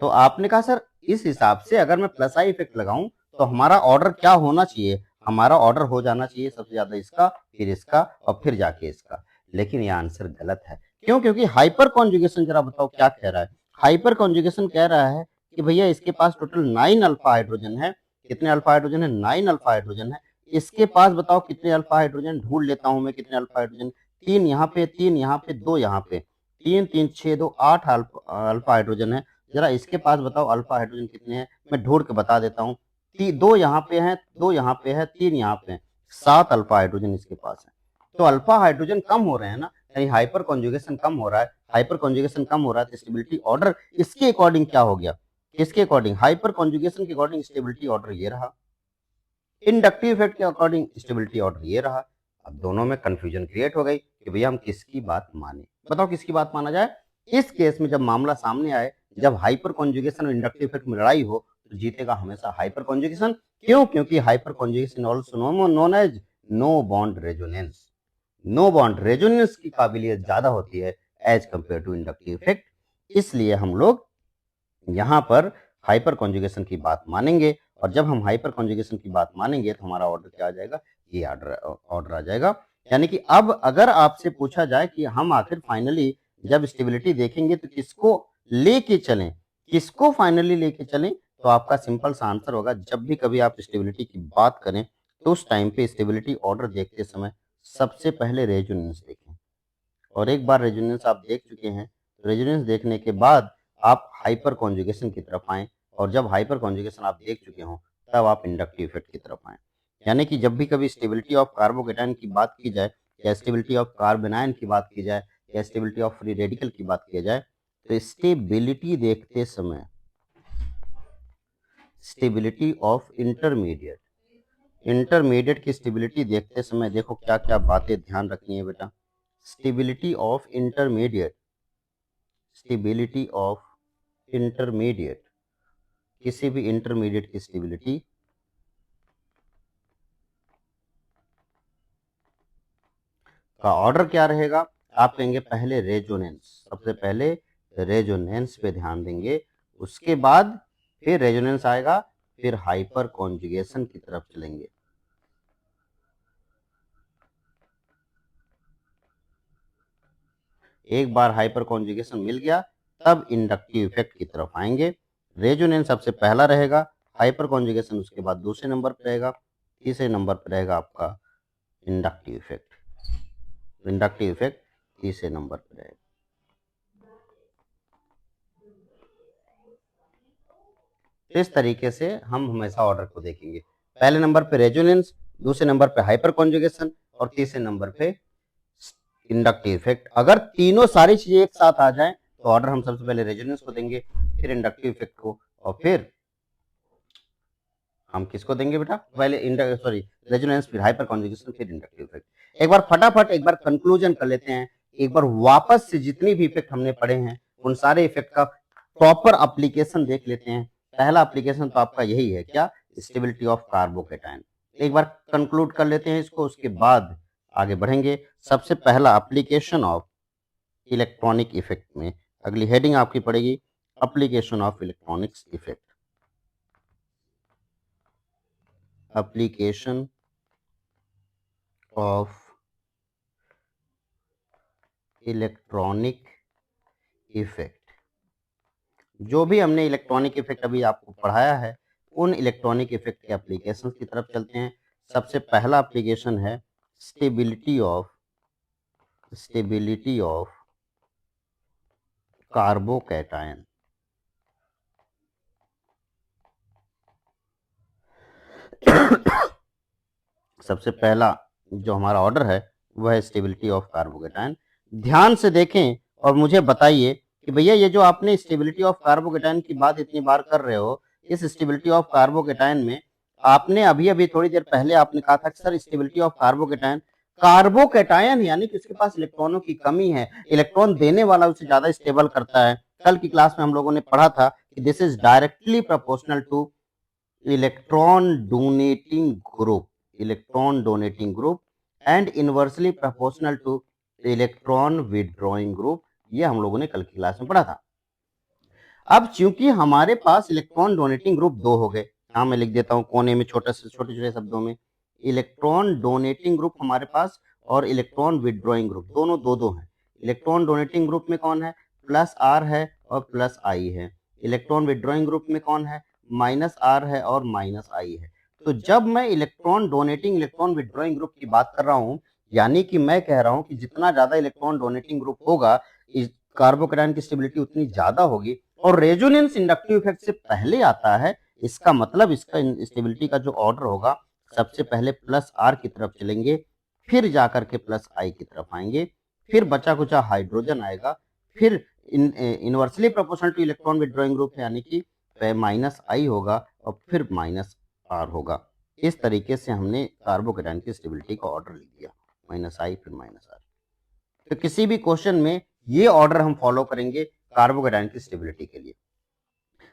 तो आपने कहा सर इस हिसाब से अगर मैं प्लस आई इफेक्ट लगाऊं तो हमारा ऑर्डर क्या होना चाहिए? हमारा ऑर्डर हो जाना चाहिए सबसे ज्यादा इसका, फिर इसका और फिर जाके इसका। लेकिन ये आंसर गलत है। क्यों? क्योंकि हाइपर कॉन्जुगेशन जरा बताओ क्या कह रहा है? हाइपर कॉन्जुगेशन कह रहा है कि भैया इसके पास टोटल 9 अल्फा हाइड्रोजन है। कितने अल्फा हाइड्रोजन है? 9 अल्फा हाइड्रोजन है। इसके पास बताओ कितने अल्फा हाइड्रोजन, ढूंढ लेता हूं मैं कितने अल्फा हाइड्रोजन। 3 यहाँ पे, 3 यहाँ पे, 2 यहाँ पे, 3 3 6 2 8 अल्फा हाइड्रोजन है। जरा इसके पास बताओ अल्फा हाइड्रोजन कितने हैं, मैं ढूंढ के बता देता हूँ। 2 यहाँ पे है, 2 यहाँ पे है, 3 यहाँ पे है, 7 अल्फा हाइड्रोजन इसके पास है। तो अल्फा हाइड्रोजन कम हो रहे हैं ना, यानी हाइपर कॉन्जुगेशन कम हो रहा है। हाइपर कॉन्जुगेशन कम हो रहा है तो स्टेबिलिटी ऑर्डर इसके अकॉर्डिंग क्या हो गया? किसके अकॉर्डिंग? हाइपर कॉन्जुगेशन के अकॉर्डिंग स्टेबिलिटी ऑर्डर ये रहा, इंडक्टिव इफेक्ट के अकॉर्डिंग स्टेबिलिटी ऑर्डर ये रहा। अब दोनों में कंफ्यूजन क्रिएट हो गई कि भैया हम किसकी बात माने। बताओ किसकी बात माना जाए? इस केस में जब मामला सामने आए, जब हाइपर कॉन्जुगेशन और इंडक्टिव इफेक्ट में लड़ाई हो तो जीतेगा हमेशा हाइपर कॉन्जुगेशन। क्यों? क्योंकि hyperconjugation also known as no bond resonance. No bond resonance की काबिलियत ज्यादा होती है as compare to inductive effect. इसलिए हम लोग यहां पर हाइपर कॉन्जुगेशन की बात मानेंगे, और जब हम हाइपर कॉन्जुगेशन की बात मानेंगे तो हमारा ऑर्डर क्या आ जाएगा? ये ऑर्डर आ जाएगा। यानी कि अब अगर आपसे पूछा जाए कि हम आखिर फाइनली जब स्टेबिलिटी देखेंगे तो किसको लेके चलें, किसको फाइनली लेके चलें, तो आपका सिंपल सा आंसर होगा, जब भी कभी आप स्टेबिलिटी की बात करें तो उस टाइम पे स्टेबिलिटी ऑर्डर देखते समय सबसे पहले रेजोनेंस देखें। और एक बार रेजोनेंस आप देख चुके हैं तो रेजोनेंस देखने के बाद आप हाइपर कॉन्जुगेशन की तरफ आएं, और जब हाइपर कॉन्जुगेशन आप देख चुके हो तब आप इंडक्टिव इफेक्ट की तरफ आएं। यानी कि जब भी कभी स्टेबिलिटी ऑफ कार्बोकेटायन की बात की जाए, या स्टेबिलिटी ऑफ कार्बेनायन की बात की जाए, या स्टेबिलिटी ऑफ फ्री रेडिकल की बात की जाए, तो स्टेबिलिटी देखते समय स्टेबिलिटी ऑफ इंटरमीडिएट की स्टेबिलिटी देखते समय देखो क्या क्या बातें ध्यान रखनी है बेटा। स्टेबिलिटी ऑफ इंटरमीडिएट, किसी भी इंटरमीडिएट की स्टेबिलिटी का ऑर्डर क्या रहेगा? आप कहेंगे पहले रेजोनेंस, सबसे पहले रेजोनेंस पे ध्यान देंगे, उसके बाद फिर रेजोनेंस आएगा, फिर हाइपर कॉन्जुगेशन की तरफ चलेंगे। एक बार हाइपर कॉन्जुगेशन मिल गया तब इंडक्टिव इफेक्ट की तरफ आएंगे। रेजोनेंस सबसे पहला रहेगा, हाइपर कॉन्जुगेशन उसके बाद दूसरे नंबर पर रहेगा, तीसरे नंबर पर रहेगा आपका इंडक्टिव इफेक्ट। इंडक्टिव इफेक्ट तीसरे नंबर पर रहेगा। इस तरीके से हम हमेशा ऑर्डर को देखेंगे, पहले नंबर पे रेजोनेंस, दूसरे नंबर पे हाइपर कॉन्जुगेशन और तीसरे नंबर पे इंडक्टिव इफेक्ट। अगर तीनों सारी चीजें एक साथ आ जाएं तो ऑर्डर हम सबसे पहले रेजोनेंस को देंगे, फिर इंडक्टिव इफेक्ट को, और फिर हम किसको देंगे बेटा, पहले रेजोनेंस, फिर हाइपर कॉन्जुगेशन, फिर इंडक्टिव इफेक्ट। एक बार फटाफट एक बार कंक्लूजन कर लेते हैं, एक बार वापस से जितनी भी इफेक्ट हमने पढ़े हैं उन सारे इफेक्ट का प्रॉपर एप्लीकेशन देख लेते हैं। पहला एप्लीकेशन तो आपका यही है, क्या, स्टेबिलिटी ऑफ कार्बोकेटायन। एक बार कंक्लूड कर लेते हैं इसको, उसके बाद आगे बढ़ेंगे। सबसे पहला एप्लीकेशन ऑफ इलेक्ट्रॉनिक इफेक्ट में अगली हेडिंग आपकी पड़ेगी application of electronics effect. Application of electronic effect. जो भी हमने इलेक्ट्रॉनिक इफेक्ट अभी आपको पढ़ाया है उन इलेक्ट्रॉनिक इफेक्ट के एप्लीकेशन की तरफ चलते हैं। सबसे पहला एप्लीकेशन है स्टेबिलिटी ऑफ कार्बोकैटायन। सबसे पहला जो हमारा ऑर्डर है वह है स्टेबिलिटी ऑफ कार्बोकैटायन। ध्यान से देखें और मुझे बताइए कि भैया ये जो आपने स्टेबिलिटी ऑफ कार्बोकैटायन की बात इतनी बार कर रहे हो, इस स्टेबिलिटी ऑफ कार्बोकैटायन में आपने अभी अभी थोड़ी देर पहले आपने कहा था कि sir stability of carbocation, carbocation यानी कि उसके पास इलेक्ट्रॉनों की कमी है, इलेक्ट्रॉन देने वाला उसे ज्यादा स्टेबल करता है। कल की क्लास में हम लोगों ने पढ़ा था कि this is directly proportional two electron donating group and inversely proportional two electron withdrawing group. ये हम लोगों ने कल की क्लास में पढ़ा था। अब चूंकि हमारे पास इलेक्ट्रॉन डोनेटिंग ग्रुप दो हो गए, यहां मैं लिख देता हूं कोने में छोटे छोटे शब्दों में, इलेक्ट्रॉन डोनेटिंग ग्रुप हमारे पास और इलेक्ट्रॉन विदड्रॉइंग ग्रुप दोनों दो दो हैं। इलेक्ट्रॉन डोनेटिंग ग्रुप में कौन है, प्लस आर है और प्लस आई है। इलेक्ट्रॉन विदड्रॉइंग ग्रुप में कौन है, माइनस आर है और माइनस आई है। तो जब मैं electron donating electron withdrawing group की बात कर रहा हूं, यानी कि मैं कह रहा हूं कि जितना ज्यादा इलेक्ट्रॉन डोनेटिंग ग्रुप होगा कार्बोकैटायन की स्टेबिलिटी उतनी ज्यादा होगी, और रेजोनेंस इंडक्टिव इफेक्ट से पहले आता है। इसका मतलब इसका स्टेबिलिटी का जो ऑर्डर होगा, सबसे पहले प्लस आर की तरफ चलेंगे, फिर जाकर के प्लस आई की तरफ आएंगे, फिर बचा कुचा हाइड्रोजन आएगा, फिर inversely proportional two electron withdrawing group यानी कि माइनस आई होगा और फिर माइनस आर होगा। इस तरीके से हमने कार्बोकैटायन की स्टेबिलिटी का ऑर्डर लिख दिया, माइनस आई फिर माइनस आर। तो किसी भी क्वेश्चन में ये ऑर्डर हम फॉलो करेंगे कार्बोकैटायन की स्टेबिलिटी के लिए।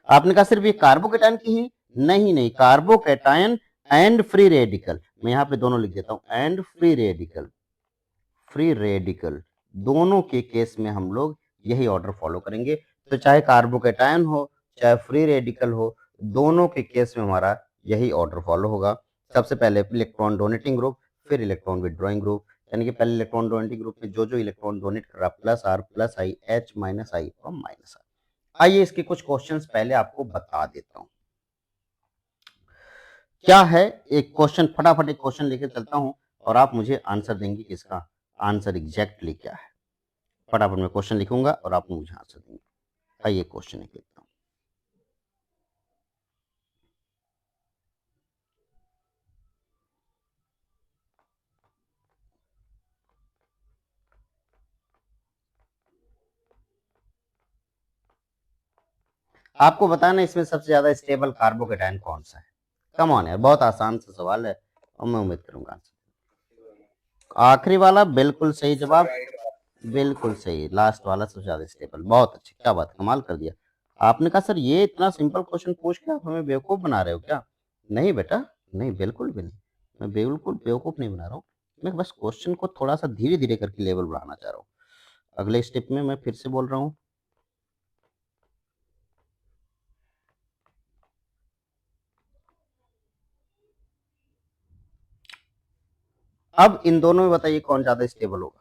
आपने कहा सिर्फ ये कार्बोकैटायन की ही नहीं, कार्बोकैटायन एंड फ्री रेडिकल, मैं यहाँ पे दोनों लिख देता हूं, एंड फ्री रेडिकल दोनों के केस में हम लोग यही ऑर्डर फॉलो करेंगे। तो चाहे कार्बोकैटायन हो चाहे फ्री रेडिकल हो, दोनों के केस में हमारा यही ऑर्डर फॉलो होगा। सबसे पहले इलेक्ट्रॉन डोनेटिंग ग्रुप, फिर इलेक्ट्रॉन विदड्रॉइंग ग्रुप, यानी कि पहले इलेक्ट्रॉन डोनेटिंग ग्रुप में जो जो इलेक्ट्रॉन डोनेट कर रहा plus R plus I, H minus I और माइनस आर। आइए इसके कुछ क्वेश्चंस पहले आपको बता देता हूं क्या है। एक क्वेश्चन फटाफट एक क्वेश्चन लेकर चलता हूं और आप मुझे आंसर देंगे कि इसका आंसर एग्जैक्टली क्या है। फटाफट मैं क्वेश्चन लिखूंगा और आप मुझे आंसर देंगे। आइए क्वेश्चन लिख लेता हूं। आपको बताना इसमें सबसे ज्यादा स्टेबल कार्बोकैटायन कौन सा है। कम ऑन यार, बहुत आसान सा सवाल है और मैं उम्मीद करूंगा आखिरी वाला बिल्कुल सही जवाब, बिल्कुल सही, लास्ट वाला सबसे ज्यादा स्टेबल। बहुत अच्छी, क्या बात, कमाल कर दिया। आपने कहा सर ये इतना सिंपल क्वेश्चन पूछ के आप हमें बेवकूफ बना रहे हो क्या। नहीं बेटा, नहीं, बिल्कुल भी नहीं, मैं बिल्कुल बेवकूफ नहीं बना रहा हूँ। मैं बस क्वेश्चन को थोड़ा सा धीरे धीरे करके लेवल बढ़ाना चाह रहा हूँ। अगले स्टेप में मैं फिर से बोल रहा हूँ, अब इन दोनों में बताइए कौन ज्यादा स्टेबल होगा।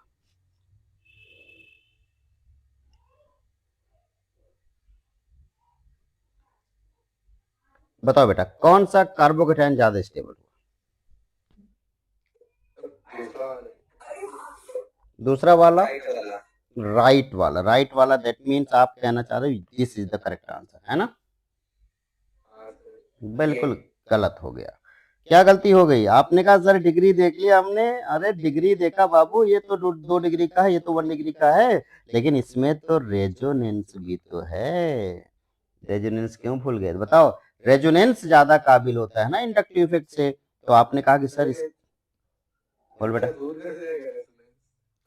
बताओ बेटा कौन सा कार्बोकेटाइन ज्यादा स्टेबल हुआ? दूसरा वाला, राइट वाला। राइट वाला दैट मीन्स आप कहना चाह रहे हो this is the correct answer, है ना? बिल्कुल गलत हो गया। क्या गलती हो गई? आपने कहा सर डिग्री देख लिया हमने। अरे डिग्री देखा बाबू, ये तो 2 डिग्री का है, ये तो 1 डिग्री का है, लेकिन इसमें तो रेजोनेंस भी तो है। रेजोनेंस क्यों भूल गए? बताओ, रेजोनेंस ज्यादा काबिल होता है ना इंडक्टिव इफेक्ट से। तो आपने कहा कि सर इस, बोल बेटा,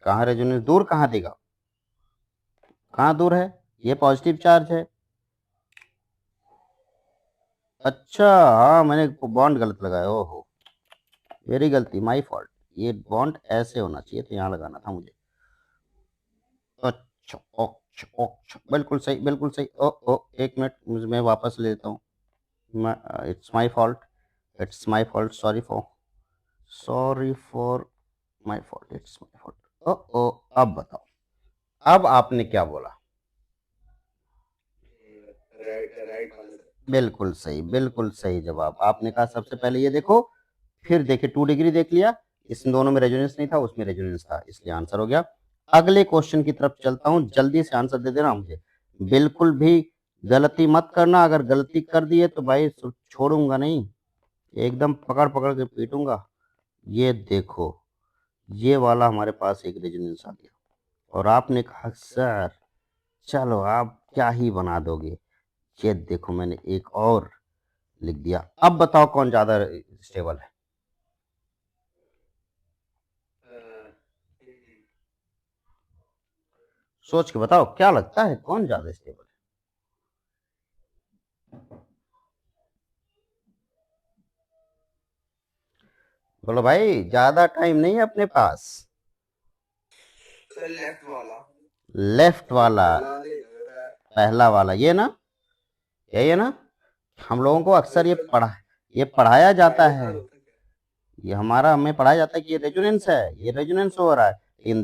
कहाँ रेजोनेंस दूर कहाँ देगा? कहाँ दूर है? ये पॉजिटिव चार्ज है। अच्छा हाँ, मैंने बॉन्ड गलत लगाया। ओहो, मेरी गलती, माय फॉल्ट। ये बॉन्ड ऐसे होना चाहिए, तो यहाँ लगाना था मुझे। अच्छा अच्छा अच्छा, बिल्कुल सही बिल्कुल सही। ओ ओ, एक मिनट, मैं वापस ले लेता हूँ। It's my fault, it's my fault, sorry for my fault, it's my fault. Oh oh, अब बताओ, अब आपने क्या बोला? बिल्कुल सही, बिल्कुल सही जवाब। आपने कहा सबसे पहले ये देखो, फिर देखे 2 डिग्री देख लिया, इस दोनों में रेजोनेंस नहीं था, उसमें रेजोनेंस था, इसलिए आंसर हो गया। अगले क्वेश्चन की तरफ चलता हूं, जल्दी से आंसर दे देना मुझे, बिल्कुल भी गलती मत करना। अगर गलती कर दिए तो भाई छोड़ूंगा नहीं, एकदम पकड़ पकड़ के पीटूंगा। ये देखो, ये वाला हमारे पास एक रेजोनेंस आ गया, और आपने कहा सर चलो आप क्या ही बना दोगे। ये देखो, मैंने एक और लिख दिया। अब बताओ कौन ज्यादा स्टेबल है? सोच के बताओ, क्या लगता है कौन ज्यादा स्टेबल है? बोलो भाई, ज्यादा टाइम नहीं है अपने पास। लेफ्ट वाला, लेफ्ट वाला, पहला वाला, ये ना, यही है ना? हम लोगों को अक्सर ये पढ़ाया जाता है, ये हमारा हमें पढ़ाया जाता है कि ये रेजोनेंस है, ये रेजोनेंस हो रहा है। लेकिन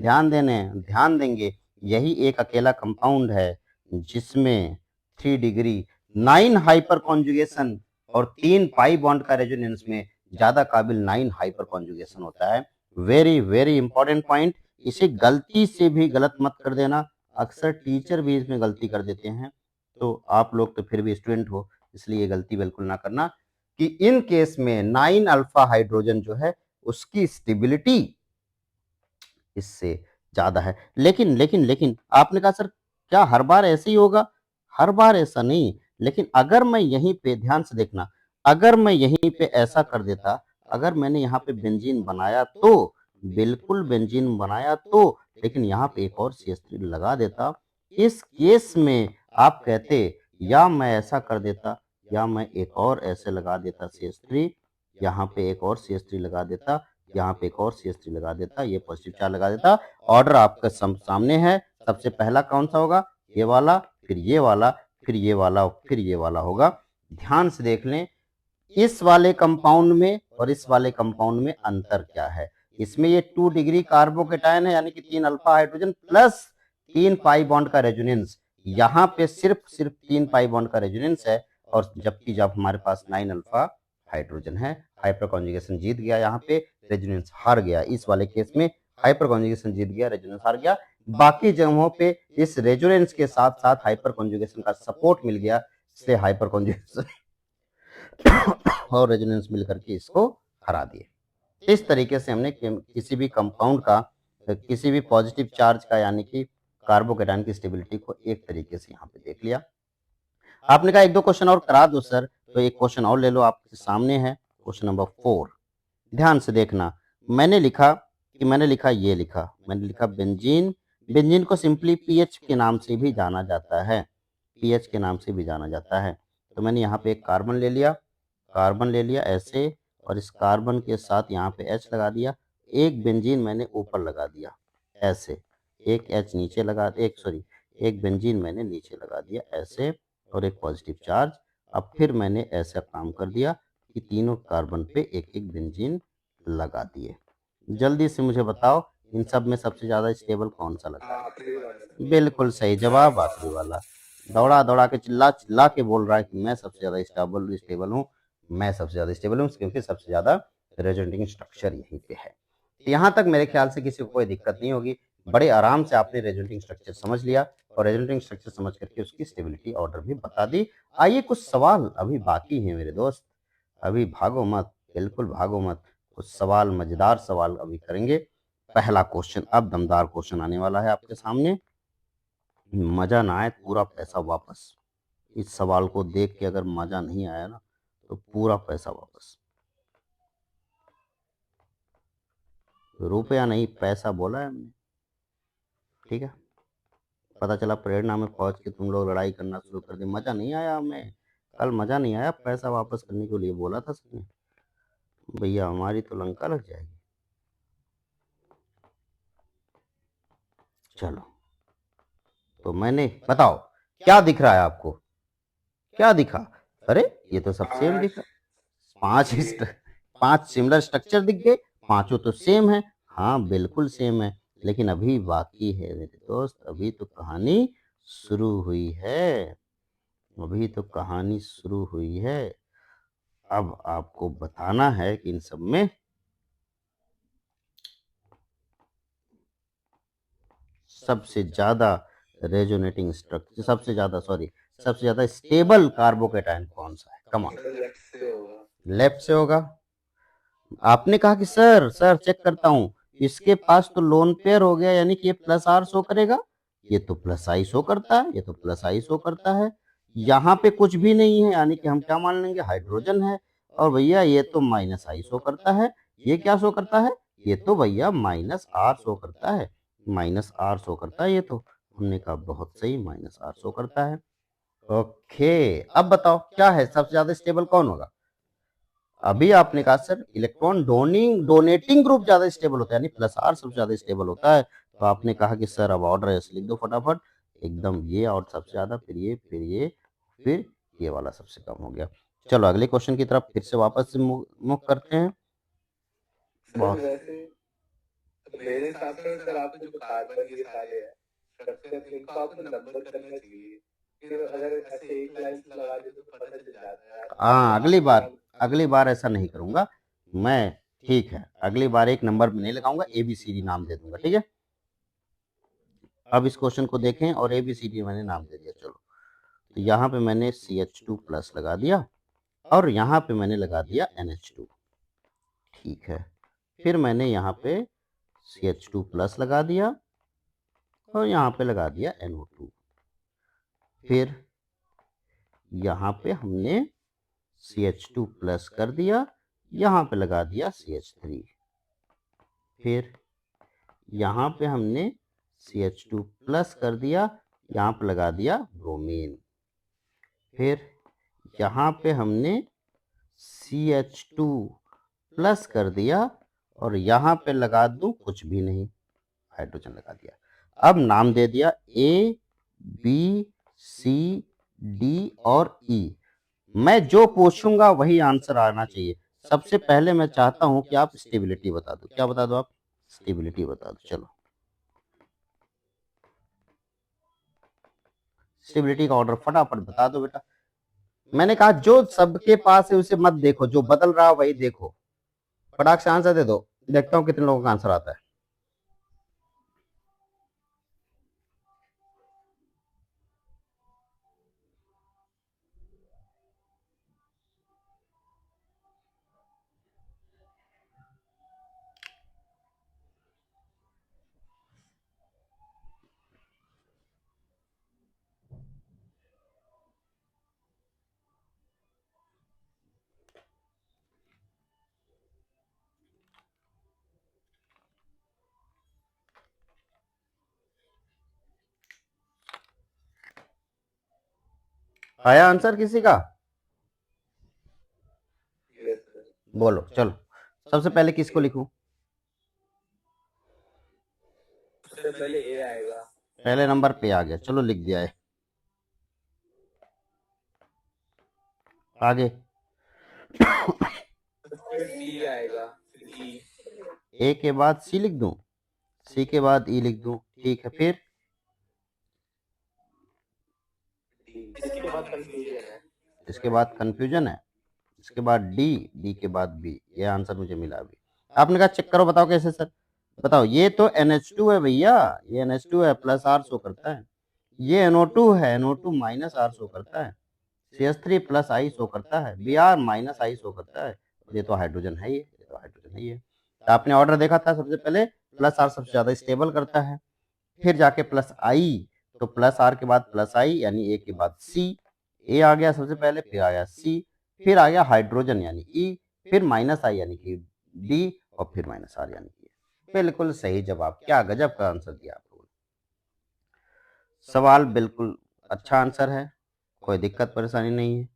ध्यान देंगे, यही एक अकेला कंपाउंड है जिसमें 3 डिग्री, 9 हाइपर कॉन्जुगेशन और 3 पाई बॉन्ड का रेजोनेंस में ज्यादा काबिल 9 हाइपर कॉन्जुगेशन होता है। वेरी वेरी इंपॉर्टेंट पॉइंट, इसे गलती से भी गलत मत कर देना। अक्सर टीचर भी इसमें गलती कर देते हैं, तो आप लोग तो फिर भी स्टूडेंट हो, इसलिए ये गलती बिल्कुल ना करना कि इन केस में 9 अल्फा हाइड्रोजन जो है उसकी स्टेबिलिटी इससे ज्यादा है। लेकिन लेकिन लेकिन आपने कहा सर क्या हर बार ऐसे ही होगा? हर बार ऐसा नहीं, लेकिन अगर मैं यहीं पे, ध्यान से देखना, अगर मैं यहीं पे ऐसा कर देता, अगर मैंने यहाँ पे बेंजीन बनाया तो, बिल्कुल बेंजीन बनाया तो, लेकिन यहाँ पे एक और CH3 लगा देता, इस केस में आप कहते या मैं ऐसा कर देता, या मैं एक और ऐसे लगा देता CH3, यहाँ पे एक और CH3 लगा देता, यहाँ पे एक और CH3 लगा देता, ये पॉजिटिव चार्ज लगा देता। ऑर्डर आपके सामने है। सबसे पहला कौन सा होगा? ये वाला, फिर ये वाला, फिर ये वाला, फिर ये वाला होगा। ध्यान से देख लें, इस वाले कंपाउंड में और इस वाले कंपाउंड में अंतर क्या है? इसमें ये 2 डिग्री कार्बोकेटायन है, यानी कि 3 alpha hydrogen plus 3 pi bond का रेजोनेंस। यहाँ पे सिर्फ 3 पाई बॉन्ड का रेजोनेंस है, और जबकि जब हमारे पास 9 अल्फा हाइड्रोजन है, हाइपर कॉन्जुगेशन जीत गया, यहाँ पे रेजोनेंस हार गया। इस वाले केस में हाइपर कॉन्जुगेशन जीत गया, रेजोनेंस हार गया। बाकी जगहों पे इस रेजोनेंस के साथ साथ हाइपर कॉन्जुगेशन का सपोर्ट मिल गया, इसलिए हाइपर कॉन्जुगेशन और रेजोनेंस मिलकर के इसको हरा दिए। इस तरीके से हमने किसी भी कंपाउंड का, किसी भी पॉजिटिव चार्ज का, यानी कि कार्बोकेटाइन की स्टेबिलिटी को एक तरीके से यहाँ पे देख लिया। आपने कहा 1-2 क्वेश्चन और करा दो सर, तो एक क्वेश्चन और ले लो, आपके सामने है क्वेश्चन नंबर 4। ध्यान से देखना, मैंने लिखा ये लिखा, मैंने लिखा बेंजीन। बेंजीन को सिंपली पीएच के नाम से भी जाना जाता है, पीएच के नाम से भी जाना जाता है। तो मैंने यहाँ पे एक कार्बन ले लिया ऐसे, और इस कार्बन के साथ यहाँ पे H लगा दिया। एक बेंजीन मैंने ऊपर लगा दिया ऐसे, एक H नीचे लगा, एक बेंजीन मैंने नीचे लगा दिया ऐसे, और एक पॉजिटिव चार्ज। अब फिर मैंने ऐसा काम कर दिया कि तीनों कार्बन पे एक एक बेंजीन लगा दिए। जल्दी से मुझे बताओ, इन सब में सबसे ज्यादा स्टेबल कौन सा लगा है? बिल्कुल सही जवाब, आखिरी वाला। दौड़ा दौड़ा के चिल्ला चिल्ला के बोल रहा है कि मैं सबसे ज्यादा स्टेबल हूँ, मैं सबसे ज्यादा स्टेबल हूँ, क्योंकि सबसे ज्यादा रेजोनेटिंग स्ट्रक्चर यहीं पे है। यहाँ तक मेरे ख्याल से किसी को कोई दिक्कत नहीं होगी। बड़े आराम से आपने रेजोनेटिंग स्ट्रक्चर समझ लिया और रेजोनेटिंग स्ट्रक्चर समझ करके उसकी स्टेबिलिटी ऑर्डर भी बता दी। आइए कुछ सवाल अभी बाकी है मेरे दोस्त, अभी भागो मत, बिल्कुल भागो मत, कुछ सवाल, मजेदार सवाल अभी करेंगे। पहला क्वेश्चन, अब दमदार क्वेश्चन आने वाला है आपके सामने, मजा ना आए पूरा पैसा वापस। इस सवाल को देख के अगर मजा नहीं आया ना तो पूरा पैसा वापस। रुपया नहीं, पैसा बोला है हमने, ठीक है। पता चला प्रेरणा में पहुंच के तुम लोग लड़ाई करना शुरू कर दिए, मजा नहीं आया हमें, कल मजा नहीं आया, पैसा वापस करने के लिए बोला था सबने, भैया हमारी तो लंका लग जाएगी। चलो तो मैंने, बताओ क्या दिख रहा है आपको, क्या दिखा? अरे ये तो सब सेम दिखा, पांच सिमिलर स्ट्रक्चर दिख गए, पांचों तो सेम है। हाँ बिल्कुल सेम है, लेकिन अभी बाकी है मेरे दोस्त, अभी तो कहानी शुरू हुई है, अभी तो कहानी शुरू हुई है। अब आपको बताना है कि इन सब में सबसे ज्यादा रेजोनेटिंग स्ट्रक्चर, सबसे ज्यादा स्टेबल कार्बोकेटाइन कौन सा है? Come on. लेफ्ट से होगा। आपने कहा कि सर चेक करता हूं, इसके पास तो लोन पेयर हो गया, यानी कि ये प्लस आर शो करेगा, ये तो प्लस आई शो करता है, ये तो प्लस आई शो करता है, यहाँ पे कुछ भी नहीं है, यानी कि हम क्या मान लेंगे, हाइड्रोजन है। और भैया ये तो माइनस आई शो करता है, ये क्या शो करता है, ये तो भैया माइनस आर शो करता है, माइनस आर शो करता है, ये तो हमने कहा बहुत सही, माइनस आर शो करता है। ओके, अब बताओ क्या है सबसे ज्यादा स्टेबल कौन होगा? अभी आपने कहा सर इलेक्ट्रॉन डोनेटिंग ग्रुप ज्यादा स्टेबल होता है, यानी प्लस आर सबसे ज्यादा स्टेबल होता है। तो आपने कहा कि सर अब ऑर्डर ऐसे लिख दो फटाफट, एकदम ये और सबसे ज्यादा, फिर ये, फिर ये, फिर ये वाला सबसे कम हो गया। चलो अगले क्वेश्चन की तरफ फिर से वापस से मुख करते हैं। सर वैसे मेरे हिसाब से सर आपको जो कार्बन के सारे हैं स्ट्रक्चर, इनको आपको नंबर करना चाहिए, फिर अगर ऐसे एक लाइन से लगा दे तो पता चल जाता है। हाँ अगली बार ऐसा नहीं करूंगा मैं, ठीक है, अगली बार एक नंबर में नहीं लगाऊंगा, ABCD नाम दे दूंगा, ठीक है। अब इस क्वेश्चन को देखें और ABCD मैंने नाम दे दिया। चलो तो यहाँ पे मैंने CH2 प्लस लगा दिया और यहाँ पे मैंने लगा दिया NH2, ठीक है। फिर मैंने यहाँ पे CH2 प्लस लगा दिया और यहाँ पे लगा दिया NO2। फिर यहाँ पे हमने CH2 प्लस कर दिया, यहाँ पे लगा दिया CH3। फिर यहाँ पे हमने CH2 प्लस कर दिया, यहाँ पे लगा दिया ब्रोमीन। फिर यहाँ पे हमने CH2 प्लस कर दिया और यहाँ पे लगा दूं कुछ भी नहीं, हाइड्रोजन लगा दिया। अब नाम दे दिया A B C D और E। मैं जो पूछूंगा वही आंसर आना चाहिए। सबसे पहले मैं चाहता हूं कि आप स्टेबिलिटी बता दो, क्या बता दो आप? स्टेबिलिटी बता दो। चलो स्टेबिलिटी का ऑर्डर फटाफट बता दो बेटा। मैंने कहा जो सबके पास है उसे मत देखो, जो बदल रहा है वही देखो, फटाक से आंसर दे दो, देखता हूं कितने लोगों का आंसर आता है। आया आंसर किसी का? बोलो चलो, सबसे पहले किसको लिखूं? सबसे पहले ए आएगा। पहले नंबर पे आ गया, चलो लिख दिया है। आगे फिर सी आएगा, फिर ई, ए के बाद सी लिख दूं, सी के बाद ई लिख दूं, ठीक है। फिर कंफ्यूजन है। इसके बाद कंफ्यूजन है, इसके बाद डी के बाद बी, ये आंसर मुझे मिला अभी। आपने कहा चेक करो, बताओ कैसे सर, बताओ। ये तो NH2 है भैया, ये NH2 है, प्लस आर शो करता है। ये NO2 है, NO2 माइनस आर शो करता है। CH3 प्लस आई शो करता है, Br माइनस आई शो करता है। ये तो हाइड्रोजन है, ये तो हाइड्रोजन है। ये तो आपने ऑर्डर देखा था, सबसे पहले प्लस आर सबसे ज्यादा स्टेबल करता है, फिर जाके प्लस आई, तो प्लस आर के बाद प्लस आई यानी ए के बाद सी, ए आ गया सबसे पहले, फिर आया सी, फिर आ गया हाइड्रोजन यानी ई, फिर माइनस आई यानी कि डी, और फिर माइनस आर यानी कि। बिल्कुल सही जवाब, क्या गजब का आंसर दिया आप लोगों ने। सवाल बिल्कुल अच्छा आंसर है, कोई दिक्कत परेशानी नहीं है।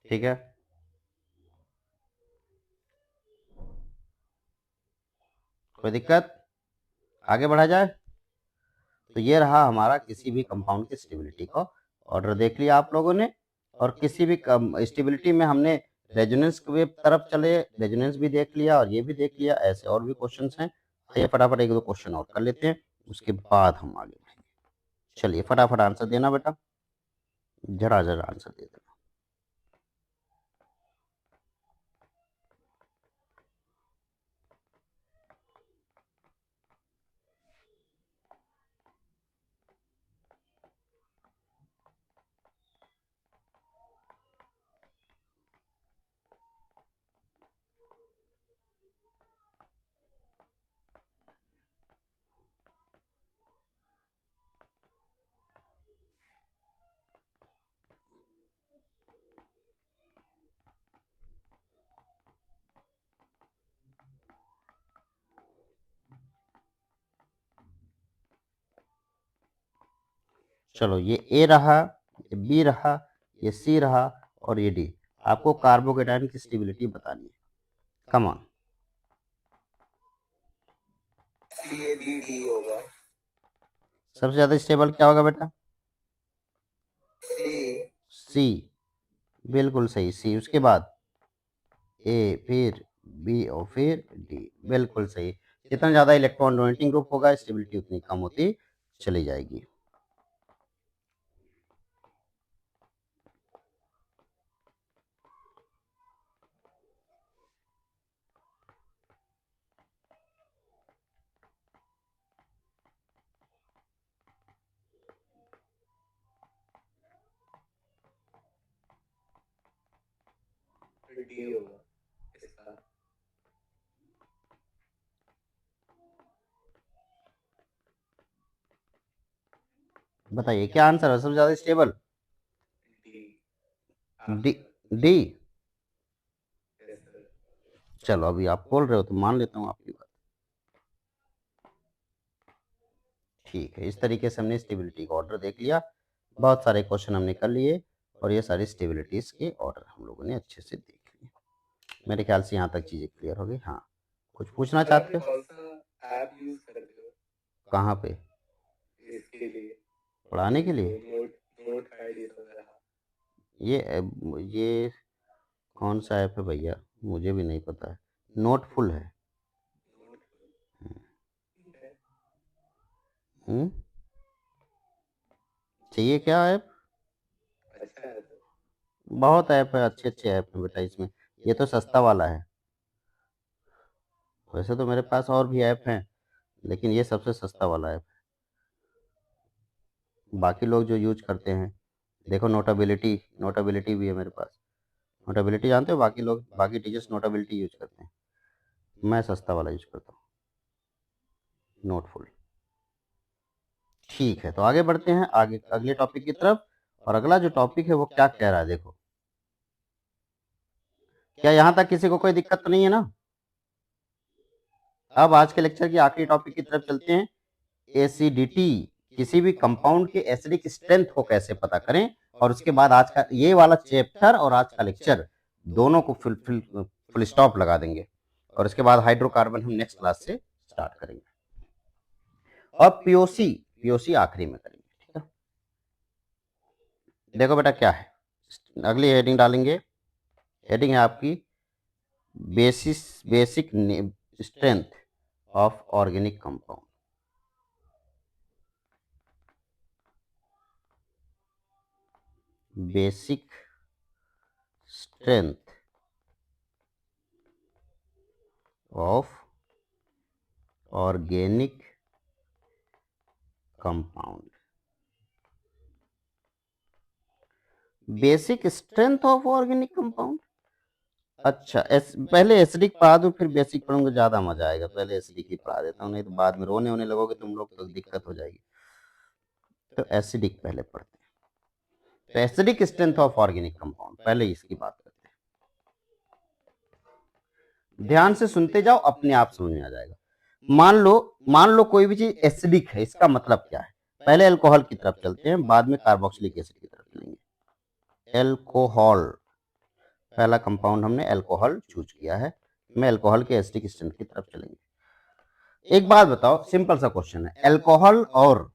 ठीक है, कोई दिक्कत, आगे बढ़ा जाए। तो ये रहा हमारा किसी भी कंपाउंड की स्टेबिलिटी का ऑर्डर देख लिया आप लोगों ने, और किसी भी स्टेबिलिटी में हमने रेजोनेंस की तरफ चले, रेजोनेंस भी देख लिया और ये भी देख लिया। ऐसे और भी क्वेश्चंस हैं, आइए फटाफट एक दो क्वेश्चन और कर लेते हैं, उसके बाद हम आगे बढ़ेंगे। चलिए फटाफट आंसर देना बेटा, जरा जरा आंसर दे देना। चलो, ये ए रहा, ये बी रहा, ये सी रहा, और ये डी। आपको कार्बोकेटाइन की स्टेबिलिटी बतानी है, कम ऑन। CADD होगा। सबसे ज्यादा स्टेबल क्या होगा बेटा? C। सी, बिल्कुल सही, सी। उसके बाद ए, फिर बी और फिर डी, बिल्कुल सही। जितना ज्यादा इलेक्ट्रॉन डोनेटिंग ग्रुप होगा, स्टेबिलिटी उतनी कम होती चली जाएगी। D होगा इसका। बताइए क्या आंसर है सबसे ज्यादा stable? D। D, D. Yes, sir। चलो, अभी आप बोल रहे हो तो मान लेता हूँ आपकी बात। ठीक है, इस तरीके से हमने स्टेबिलिटी का ऑर्डर देख लिया, बहुत सारे क्वेश्चन हमने कर लिए, और ये सारी स्टेबिलिटीज के ऑर्डर हम लोगों ने अच्छे से देख लिए। मेरे ख्याल से यहाँ तक चीजें क्लियर हो गई। हाँ, कुछ पूछना चाहते हो? कौन सा ऐप यूज करते हो कहाँ पे? इसके लिए? पढ़ाने के लिए? नोट नोट आईडी वगैरह। ये कौन सा ऐप है भैया, मुझे भी नहीं पता है। नोटफुल है। हम्म, चाहिए क्या ऐप? अच्छा है तो। बहुत ऐप है, अच्छे अच्छे ऐप है बेटा इसमें, ये तो सस्ता वाला है। वैसे तो मेरे पास और भी ऐप हैं, लेकिन ये सबसे सस्ता वाला ऐप है। बाकी लोग जो यूज करते हैं, देखो नोटाबिलिटी, नोटाबिलिटी भी है मेरे पास। नोटाबिलिटी जानते हो? बाकी लोग, बाकी टीचर्स नोटाबिलिटी यूज करते हैं, मैं सस्ता वाला यूज करता हूँ, नोटफुल। ठीक है, तो आगे बढ़ते हैं, आगे अगले टॉपिक की तरफ। और अगला जो टॉपिक है वो क्या कह रहा है देखो। क्या यहां तक किसी को कोई दिक्कत तो नहीं है ना? अब आज के लेक्चर की आखिरी टॉपिक की तरफ चलते हैं। एसिडिटी, किसी भी कंपाउंड के एसिडिक स्ट्रेंथ को कैसे पता करें, और उसके बाद आज का ये वाला चैप्टर और आज का लेक्चर दोनों को फुल स्टॉप लगा देंगे, और इसके बाद हाइड्रोकार्बन हम नेक्स्ट क्लास से स्टार्ट करेंगे, और पीओसी, पीओसी आखिरी में करेंगे। ठीक है, देखो बेटा क्या है, अगली हेडिंग डालेंगे। हेडिंग है आपकी basic strength of organic compound. Basic strength of organic compound. Basic strength of organic compound. अच्छा पहले एसिडिक पढ़ा दूं फिर बेसिक पढ़ूंगा, ज्यादा मजा आएगा। पहले एसिडिक ही पढ़ा देता हूँ, नहीं तो बाद में रोने होने लगोगे तुम लोग तो दिक्कत हो जाएगी। तो एसिडिक पहले पढ़ते हैं। तो acidic strength of organic compound, पहले इसकी बात करते हैं। ध्यान से सुनते जाओ, अपने आप समझ में आ जाएगा। मान लो कोई भी चीज एसिडिक है, इसका मतलब क्या है। पहले अल्कोहल की तरफ चलते हैं, बाद में कार्बोक्सिलिक एसिड की तरफ चलेंगे। एल्कोहल, पहला कंपाउंड हमने एल्कोहल चूज किया है, मैं अल्कोहल के एसिडिक स्ट्रेंथ की तरफ चलेंगे। एक बात बताओ, सिंपल सा क्वेश्चन है, अल्कोहल और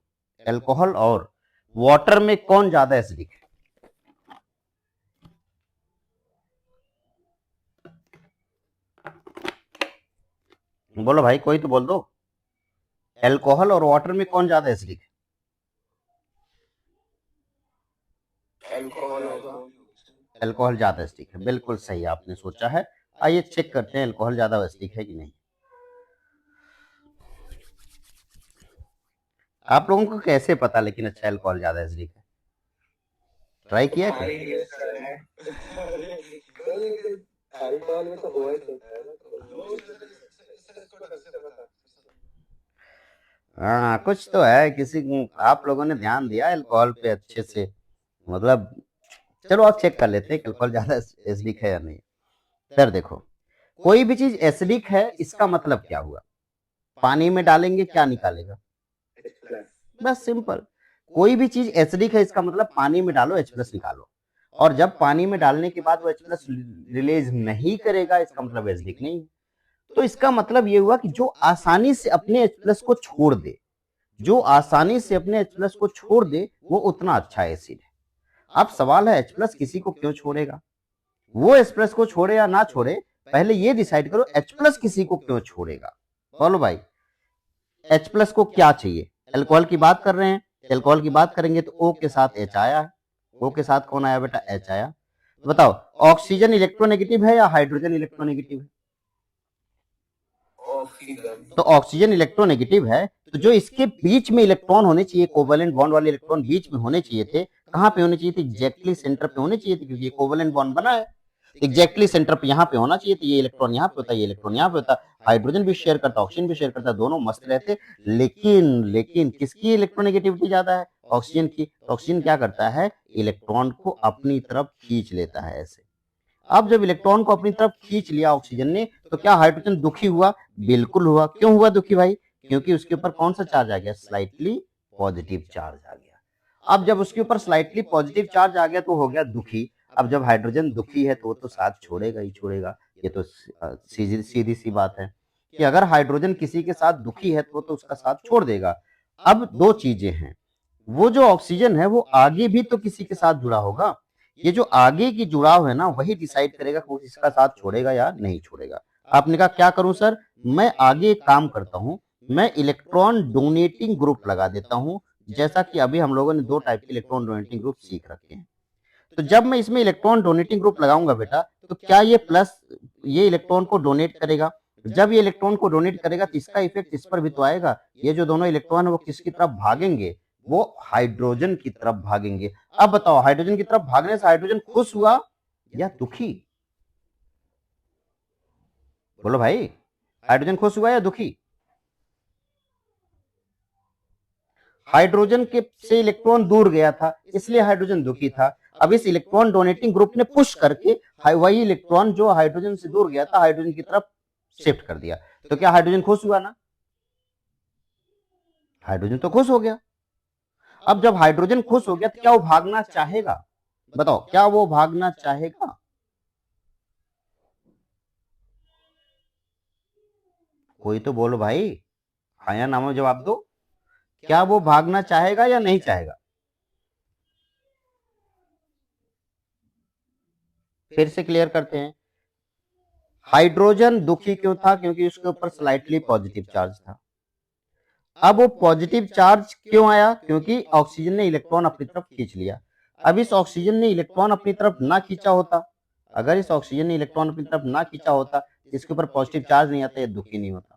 वाटर में कौन ज्यादा एसिडिक है? बोलो भाई, कोई तो बोल दो। अल्कोहल और वाटर में कौन ज्यादा एसिडिक है? अल्कोहल होगा। अल्कोहल ज्यादा एसिडिक है, बिल्कुल सही आपने सोचा है। आइए चेक करते हैं अल्कोहल ज्यादा एसिडिक है कि नहीं। आप लोगों को कैसे पता लेकिन अच्छा अल्कोहल ज्यादा एसिडिक है? ट्राई किया क्या? अल्कोहल में तो हुआ ही होता है ना, हाँ कुछ तो है, आप लोगों ने ध्यान दिया अल्कोहल पे अच्छे से, मतलब चलो आप चेक कर लेते हैं अल्कोहल ज्यादा एसिडिक है या नहीं। सर देखो, कोई भी चीज एसिडिक है इसका मतलब क्या हुआ, पानी में डालेंगे क्या निकालेगा? बस सिंपल। कोई भी चीज एसिडिक है इसका मतलब पानी में डालो H+ निकालो, और जब पानी में डालने के बाद वो H+ रिलीज नहीं करेगा इसका मतलब एसिडिक नहीं। तो इसका मतलब ये हुआ कि जो आसानी से अपने H+ को छोड़ दे, जो आसानी से अपने H+ को छोड़ दे वो उतना अच्छा एसिड है। अब सवाल है H+ किसी को क्यों छोड़ेगा, वो H+ को छोड़े या ना छोड़े, पहले ये डिसाइड करो H+ किसी को क्यों छोड़ेगा। बोलो भाई, H+ को क्या चाहिए? अल्कोहल की बात कर रहे हैं, अल्कोहल की बात करेंगे तो O के साथ H आया, O के साथ कौन आया बेटा? H आया। बताओ ऑक्सीजन इलेक्ट्रोनेगेटिव है या हाइड्रोजन इलेक्ट्रोनेगेटिव है? तो ऑक्सीजन इलेक्ट्रोनेगेटिव है, तो जो इसके बीच में इलेक्ट्रॉन होने चाहिए, कोवेलेंट बॉन्ड वाले इलेक्ट्रॉन बीच में होने चाहिए थे, कहां पे होने चाहिए थे? एग्जैक्टली सेंटर पे होने चाहिए थे, क्योंकि ये कोवेलेंट बॉन्ड बना है। एग्जैक्टली सेंटर पे यहाँ पे होना चाहिए था, ये इलेक्ट्रॉन यहाँ पे होता, ये इलेक्ट्रॉन यहाँ पे होता, हाइड्रोजन भी शेयर करता, ऑक्सीजन भी शेयर करता, दोनों मस्त रहते। लेकिन किसकी इलेक्ट्रोनेगेटिविटी ज्यादा है? ऑक्सीजन की। तो ऑक्सीजन क्या करता है? इलेक्ट्रॉन को अपनी तरफ खींच लेता है ऐसे। अब जब इलेक्ट्रॉन को अपनी तरफ खींच लिया ऑक्सीजन ने, तो क्या हाइड्रोजन दुखी हुआ? बिल्कुल हुआ। क्यों हुआ दुखी भाई? क्योंकि उसके ऊपर कौन सा चार्ज आ गया? स्लाइटली पॉजिटिव चार्ज आ गया। अब जब उसके ऊपर स्लाइटली पॉजिटिव चार्ज आ गया तो हो गया दुखी। अब जब हाइड्रोजन दुखी है तो वो तो साथ छोड़ेगा ही छोड़ेगा, ये तो सीधी सी बात है कि अगर हाइड्रोजन किसी के साथ दुखी है तो वो तो उसका साथ छोड़ देगा। अब दो चीजें हैं, वो जो ऑक्सीजन है वो आगे भी तो किसी के साथ जुड़ा होगा, ये जो आगे की जुड़ाव है ना वही डिसाइड करेगा कि इसका साथ छोड़ेगा या नहीं छोड़ेगा। आपने कहा क्या करूं सर? मैं आगे एक काम करता हूं, मैं इलेक्ट्रॉन डोनेटिंग ग्रुप लगा देता हूं, जैसा कि अभी हम लोगों ने दो टाइप के इलेक्ट्रॉन डोनेटिंग ग्रुप सीख रखे हैं। तो जब मैं इसमें इलेक्ट्रॉन डोनेटिंग ग्रुप लगाऊंगा बेटा, तो क्या ये प्लस ये इलेक्ट्रॉन को डोनेट करेगा? जब ये इलेक्ट्रॉन को डोनेट करेगा तो इसका इफेक्ट इस पर भी तो आएगा। ये जो दोनों इलेक्ट्रॉन है वो किसकी तरफ भागेंगे? वो हाइड्रोजन की तरफ भागेंगे। अब बताओ, हाइड्रोजन की तरफ भागने से हाइड्रोजन खुश हुआ या दुखी? बोलो भाई, हाइड्रोजन खुश हुआ या दुखी? हाइड्रोजन के से इलेक्ट्रॉन दूर गया था इसलिए हाइड्रोजन दुखी था। अब इस इलेक्ट्रॉन डोनेटिंग ग्रुप ने पुश करके वही इलेक्ट्रॉन जो हाइड्रोजन से दूर गया था हाइड्रोजन की तरफ शिफ्ट कर दिया। तो क्या हाइड्रोजन खुश हुआ ना? हाइड्रोजन तो खुश हो गया। अब जब हाइड्रोजन खुश हो गया तो क्या वो भागना चाहेगा? बताओ, क्या वो भागना चाहेगा? कोई तो बोलो भाई, हाँ या ना में जवाब दो। क्या वो भागना चाहेगा या नहीं चाहेगा? फिर से क्लियर करते हैं। हाइड्रोजन दुखी क्यों था? क्योंकि उसके ऊपर स्लाइटली पॉजिटिव चार्ज था। अब वो पॉजिटिव चार्ज क्यों आया? क्योंकि ऑक्सीजन ने इलेक्ट्रॉन अपनी तरफ खींच लिया। अब इस ऑक्सीजन ने इलेक्ट्रॉन अपनी तरफ ना खींचा होता, अगर इस ऑक्सीजन ने इलेक्ट्रॉन अपनी तरफ ना खींचा होता, इसके ऊपर पॉजिटिव चार्ज नहीं आता, ये दुखी नहीं होता।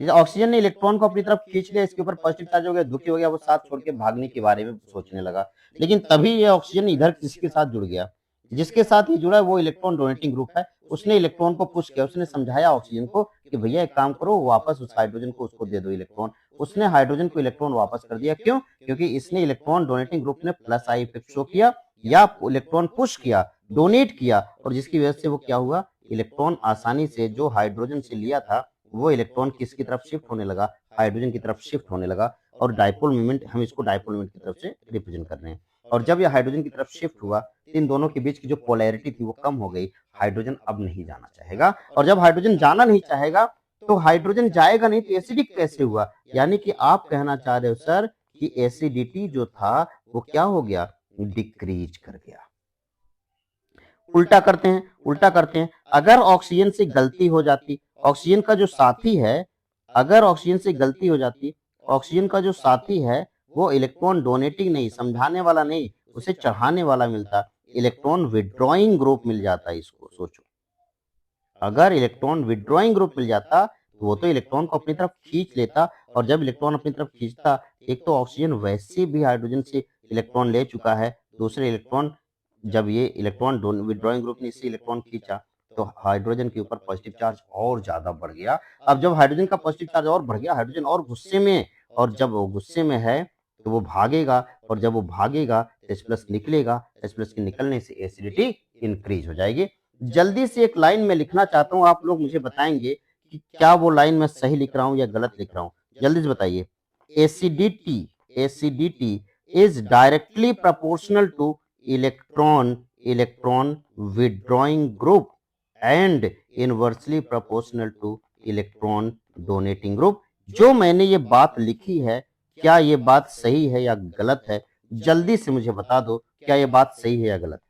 ऑक्सीजन ने इलेक्ट्रॉन को अपनी तरफ खींच लिया, इसके ऊपर पॉजिटिव चार्ज हो गया, दुखी हो गया, वो साथ छोड़ के भागने के बारे में सोचने लगा। लेकिन तभी ये ऑक्सीजन इधर किसके साथ जुड़ गया, जिसके साथ ये जुड़ा है वो इलेक्ट्रॉन डोनेटिंग ग्रुप है। उसने इलेक्ट्रॉन को पुश किया, उसने समझाया ऑक्सीजन को कि भैया एक काम करो, वापस उस हाइड्रोजन को उसको दे दो इलेक्ट्रॉन। उसने हाइड्रोजन को इलेक्ट्रॉन वापस कर दिया। क्यों? क्योंकि इसने इलेक्ट्रॉन डोनेटिंग ग्रुप ने प्लस आई इफेक्ट शो किया या इलेक्ट्रॉन पुश किया, डोनेट किया, और जिसकी वजह से वो क्या हुआ, इलेक्ट्रॉन आसानी से जो हाइड्रोजन से लिया था वो इलेक्ट्रॉन किसकी तरफ शिफ्ट होने लगा, हाइड्रोजन की तरफ शिफ्ट होने लगा। और डाइपोल मोमेंट, हम इसको डाइपोल मोमेंट की तरफ से रिप्रेजेंट कर रहे हैं। और जब ये हाइड्रोजन की तरफ शिफ्ट हुआ, इन दोनों के बीच की जो पोलैरिटी थी वो कम हो गई। हाइड्रोजन अब नहीं जाना चाहेगा, और जब हाइड्रोजन जाना नहीं चाहेगा तो हाइड्रोजन जाएगा नहीं तो एसिडिक कैसे हुआ? यानी कि आप कहना चाह रहे हो सर कि एसिडिटी जो था वो क्या हो गया, डिक्रीज कर गया। उल्टा करते हैं, उल्टा करते हैं। अगर ऑक्सीजन से गलती हो जाती, ऑक्सीजन का जो साथी है, अगर ऑक्सीजन से गलती हो जाती, ऑक्सीजन का जो साथी है वो इलेक्ट्रॉन डोनेटिंग नहीं, समझाने वाला नहीं, उसे चढ़ाने वाला मिलता, इलेक्ट्रॉन विड्रॉइंग ग्रुप मिल जाता। इसको सोचो, अगर इलेक्ट्रॉन विड्रॉइंग ग्रुप मिल जाता तो वो तो इलेक्ट्रॉन को अपनी तरफ खींच लेता, और जब इलेक्ट्रॉन अपनी तरफ खींचता, एक तो ऑक्सीजन वैसे भी हाइड्रोजन से इलेक्ट्रॉन ले चुका है, दूसरे इलेक्ट्रॉन, जब ये इलेक्ट्रॉन विड्रॉइंग ग्रुप ने इससे इलेक्ट्रॉन खींचा तो हाइड्रोजन के ऊपर पॉजिटिव चार्ज और ज्यादा बढ़ गया। अब जब हाइड्रोजन का पॉजिटिव चार्ज और बढ़ गया, हाइड्रोजन और गुस्से में, और जब वो गुस्से में है तो वो भागेगा, और जब वो भागेगा H प्लस निकलेगा, H प्लस के निकलने से एसिडिटी इंक्रीज हो जाएगी। जल्दी से एक लाइन में लिखना चाहता हूँ, आप लोग मुझे बताएंगे कि क्या वो लाइन मैं सही लिख रहा हूँ या गलत लिख रहा हूँ, जल्दी से बताइए। Acidity, acidity is directly proportional two electron withdrawing group and inversely proportional to electron donating group. जो मैंने ये बात लिखी है, क्या ये बात सही है या गलत है? जल्दी से मुझे बता दो, क्या ये बात सही है या गलत?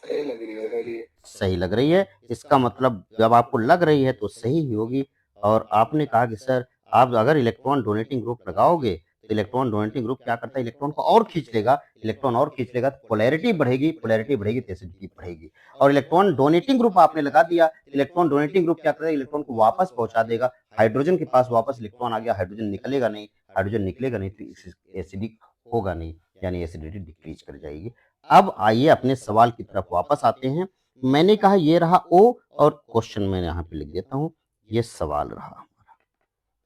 सही लग रही है सर ये। सही लग रही है, इसका मतलब जब आपको लग रही है तो सही ही होगी। और आपने कहा कि सर आप अगर इलेक्ट्रॉन डोनेटिंग ग्रुप लगाओगे तो इलेक्ट्रॉन डोनेटिंग ग्रुप क्या करता है, इलेक्ट्रॉन को और खींच लेगा, इलेक्ट्रॉन और खींच लेगा तो पोलैरिटी बढ़ेगी, पोलैरिटी बढ़ेगी तो एसिडिटी बढ़ेगी। और इलेक्ट्रॉन डोनेटिंग ग्रुप आपने लगा दिया, इलेक्ट्रॉन डोनेटिंग ग्रुप क्या करेगा, इलेक्ट्रॉन को वापस पहुंचा देगा हाइड्रोजन के पास, वापस इलेक्ट्रॉन आ गया, हाइड्रोजन निकलेगा नहीं, हाइड्रोजन निकलेगा नहीं तो एसिडिक होगा नहीं, यानी एसिडिटी डिक्रीज कर जाएगी। अब आइए अपने सवाल की तरफ वापस आते हैं। मैंने कहा ये रहा ओ, और क्वेश्चन मैंने यहाँ पे लिख देता हूँ, ये सवाल रहा हमारा।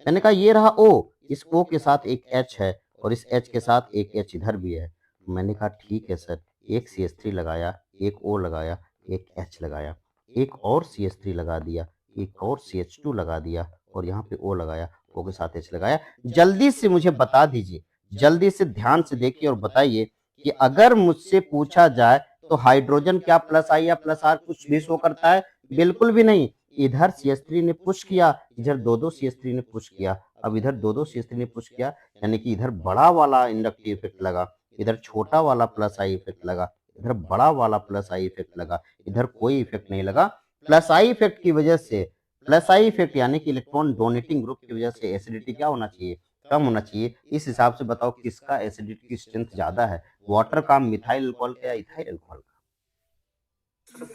मैंने कहा ये रहा ओ, इस ओ के साथ एक एच है और इस एच के साथ एक एच इधर भी है। मैंने कहा ठीक है सर, एक CH3 लगाया, एक ओ लगाया, एक एच लगाया, एक और CH3 लगा दिया, एक और CH2 लगा दिया, और यहाँ पे ओ लगाया, ओ के साथ एच लगाया। जल्दी से मुझे बता दीजिए, जल्दी से ध्यान से देखिए और बताइए कि अगर मुझसे पूछा जाए तो हाइड्रोजन क्या प्लस आई या प्लस आर कुछ भी शो करता है? बिल्कुल भी नहीं। इधर CH3 ने पुश किया, इधर दो CH3 ने पुश किया, अब इधर दो CH3 ने पुश किया, यानी कि इधर बड़ा वाला इंडक्टिव इफेक्ट लगा, इधर छोटा वाला प्लस आई इफेक्ट लगा, इधर बड़ा वाला प्लस आई इफेक्ट लगा, इधर कोई इफेक्ट नहीं लगा। प्लस आई इफेक्ट की वजह से, प्लस आई इफेक्ट यानी कि इलेक्ट्रॉन डोनेटिंग ग्रुप की वजह से एसिडिटी क्या होना चाहिए, कम होना चाहिए। इस हिसाब से बताओ किसका एसिडिटी की स्ट्रेंथ ज्यादा है, वाटर का, मिथाइल अल्कोहल का या इथाइल अल्कोहल का?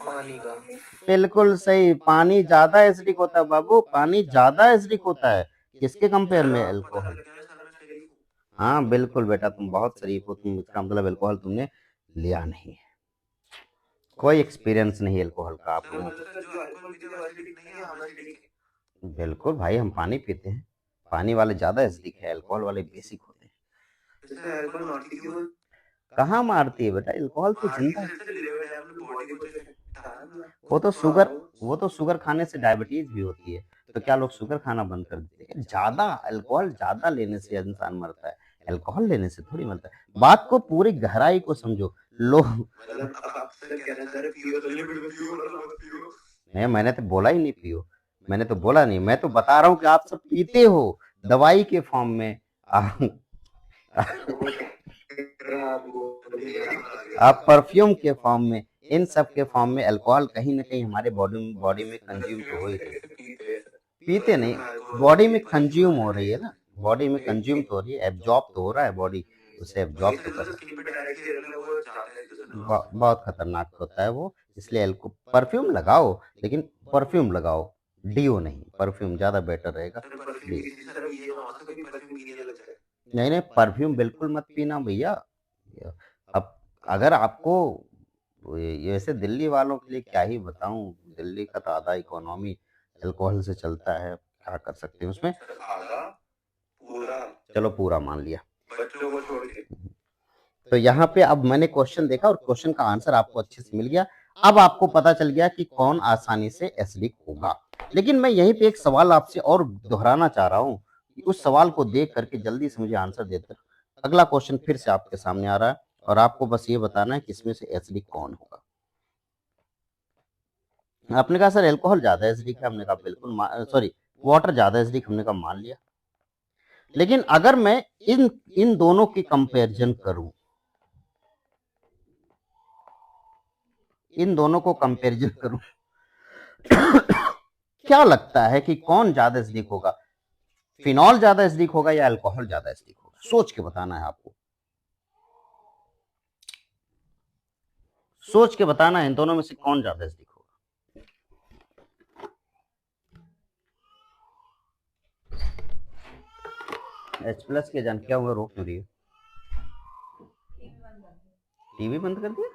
पानी का। बिल्कुल सही, पानी ज्यादा एसिडिक होता है बाबू, पानी ज्यादा एसिडिक होता है किसके कंपेयर में, अल्कोहल। हाँ बिल्कुल बेटा, तुम बहुत शरीफ हो, तुम, इसका मतलब अल्कोहल तुमने लिया नहीं है, कोई एक्सपीरियंस नहीं अल्कोहल का आप लोगों को। बिल्कुल भाई, हम पानी पीते हैं, पानी वाले ज्यादा एसिडिक है, अल्कोहल वाले बेसिक होते हैं। कहाँ मारती है बेटा, अल्कोहल तो जिंदा है। वो तो शुगर खाने से डायबिटीज भी होती है, तो क्या लोग शुगर खाना बंद कर देते हैं? ज्यादा अल्कोहल ज्यादा लेने से इंसान मरता है, अल्कोहल लेने से थोड़ी मरता है। बात को पूरी गहराई को समझो। लोग नहीं, मैंने तो बोला ही नहीं पियो, मैंने तो बोला नहीं, मैं तो बता रहा हूँ कि आप सब पीते हो दवाई के फॉर्म में। आप परफ्यूम के फॉर्म में, इन सब के फॉर्म में अल्कोहल कहीं ना कहीं हमारे बॉडी में कंज्यूम तो हो ही रही है। पीते नहीं, बॉडी में कंज्यूम हो रही है ना, बॉडी में कंज्यूम तो हो रही है, एब्जॉर्ब तो हो रहा है बॉडी, उसे एब्जॉर्ब तो कर स्किन पे डायरेक्टली लगना वो जाता है दूसरा। बहुत खतरनाक होता है वो, इसलिए परफ्यूम लगाओ, लेकिन परफ्यूम लगाओ, डीओ नहीं, परफ्यूम ज्यादा बेटर रहेगा। सर परफ्यूम की चीज सर ये ना हो सकता है परफ्यूम पीने लग जाए। नहीं नहीं, परफ्यूम बिल्कुल मत पीना भैया। अब अगर आपको ये ऐसे दिल्ली वालों के लिए क्या ही बताऊं, दिल्ली का तो आधा इकोनॉमी अल्कोहल से चलता है, क्या कर सकते हैं उसमें। सर आधा पूरा चलो पूरा मान लिया। बच्चों को छोड़ के। तो यहाँ पे अब मैंने क्वेश्चन देखा और क्वेश्चन का आंसर आपको अच्छे से मिल गया। अब आपको पता चल गया कि कौन आसानी से एसिडिक होगा। लेकिन मैं यहीं पे एक सवाल आपसे और दोहराना चाह रहा हूँ कि उस सवाल को देख करके जल्दी से मुझे आंसर देते। अगला क्वेश्चन फिर से आपके सामने आ रहा है और आपको बस ये बताना है कि इसमें से एसिडिक कौन होगा। आपने कहा सर अल्कोहल ज्यादा एसिडिक है, हमने कहा बिल्कुल, सॉरी वाटर ज्यादा एसिडिक, हमने कहा मान लिया। लेकिन अगर मैं इन इन दोनों की कंपैरिजन करूं, इन दोनों को कंपैरिजन करूं क्या लगता है कि कौन ज्यादा एसिडिक होगा? फिनॉल ज्यादा एसिडिक होगा या अल्कोहल ज्यादा एसिडिक होगा? सोच के बताना है आपको, सोच के बताना है इन दोनों में से कौन ज्यादा एसिडिक होगा। H+ के जान क्या हुआ, रोक क्यों रही है? टीवी बंद कर दिया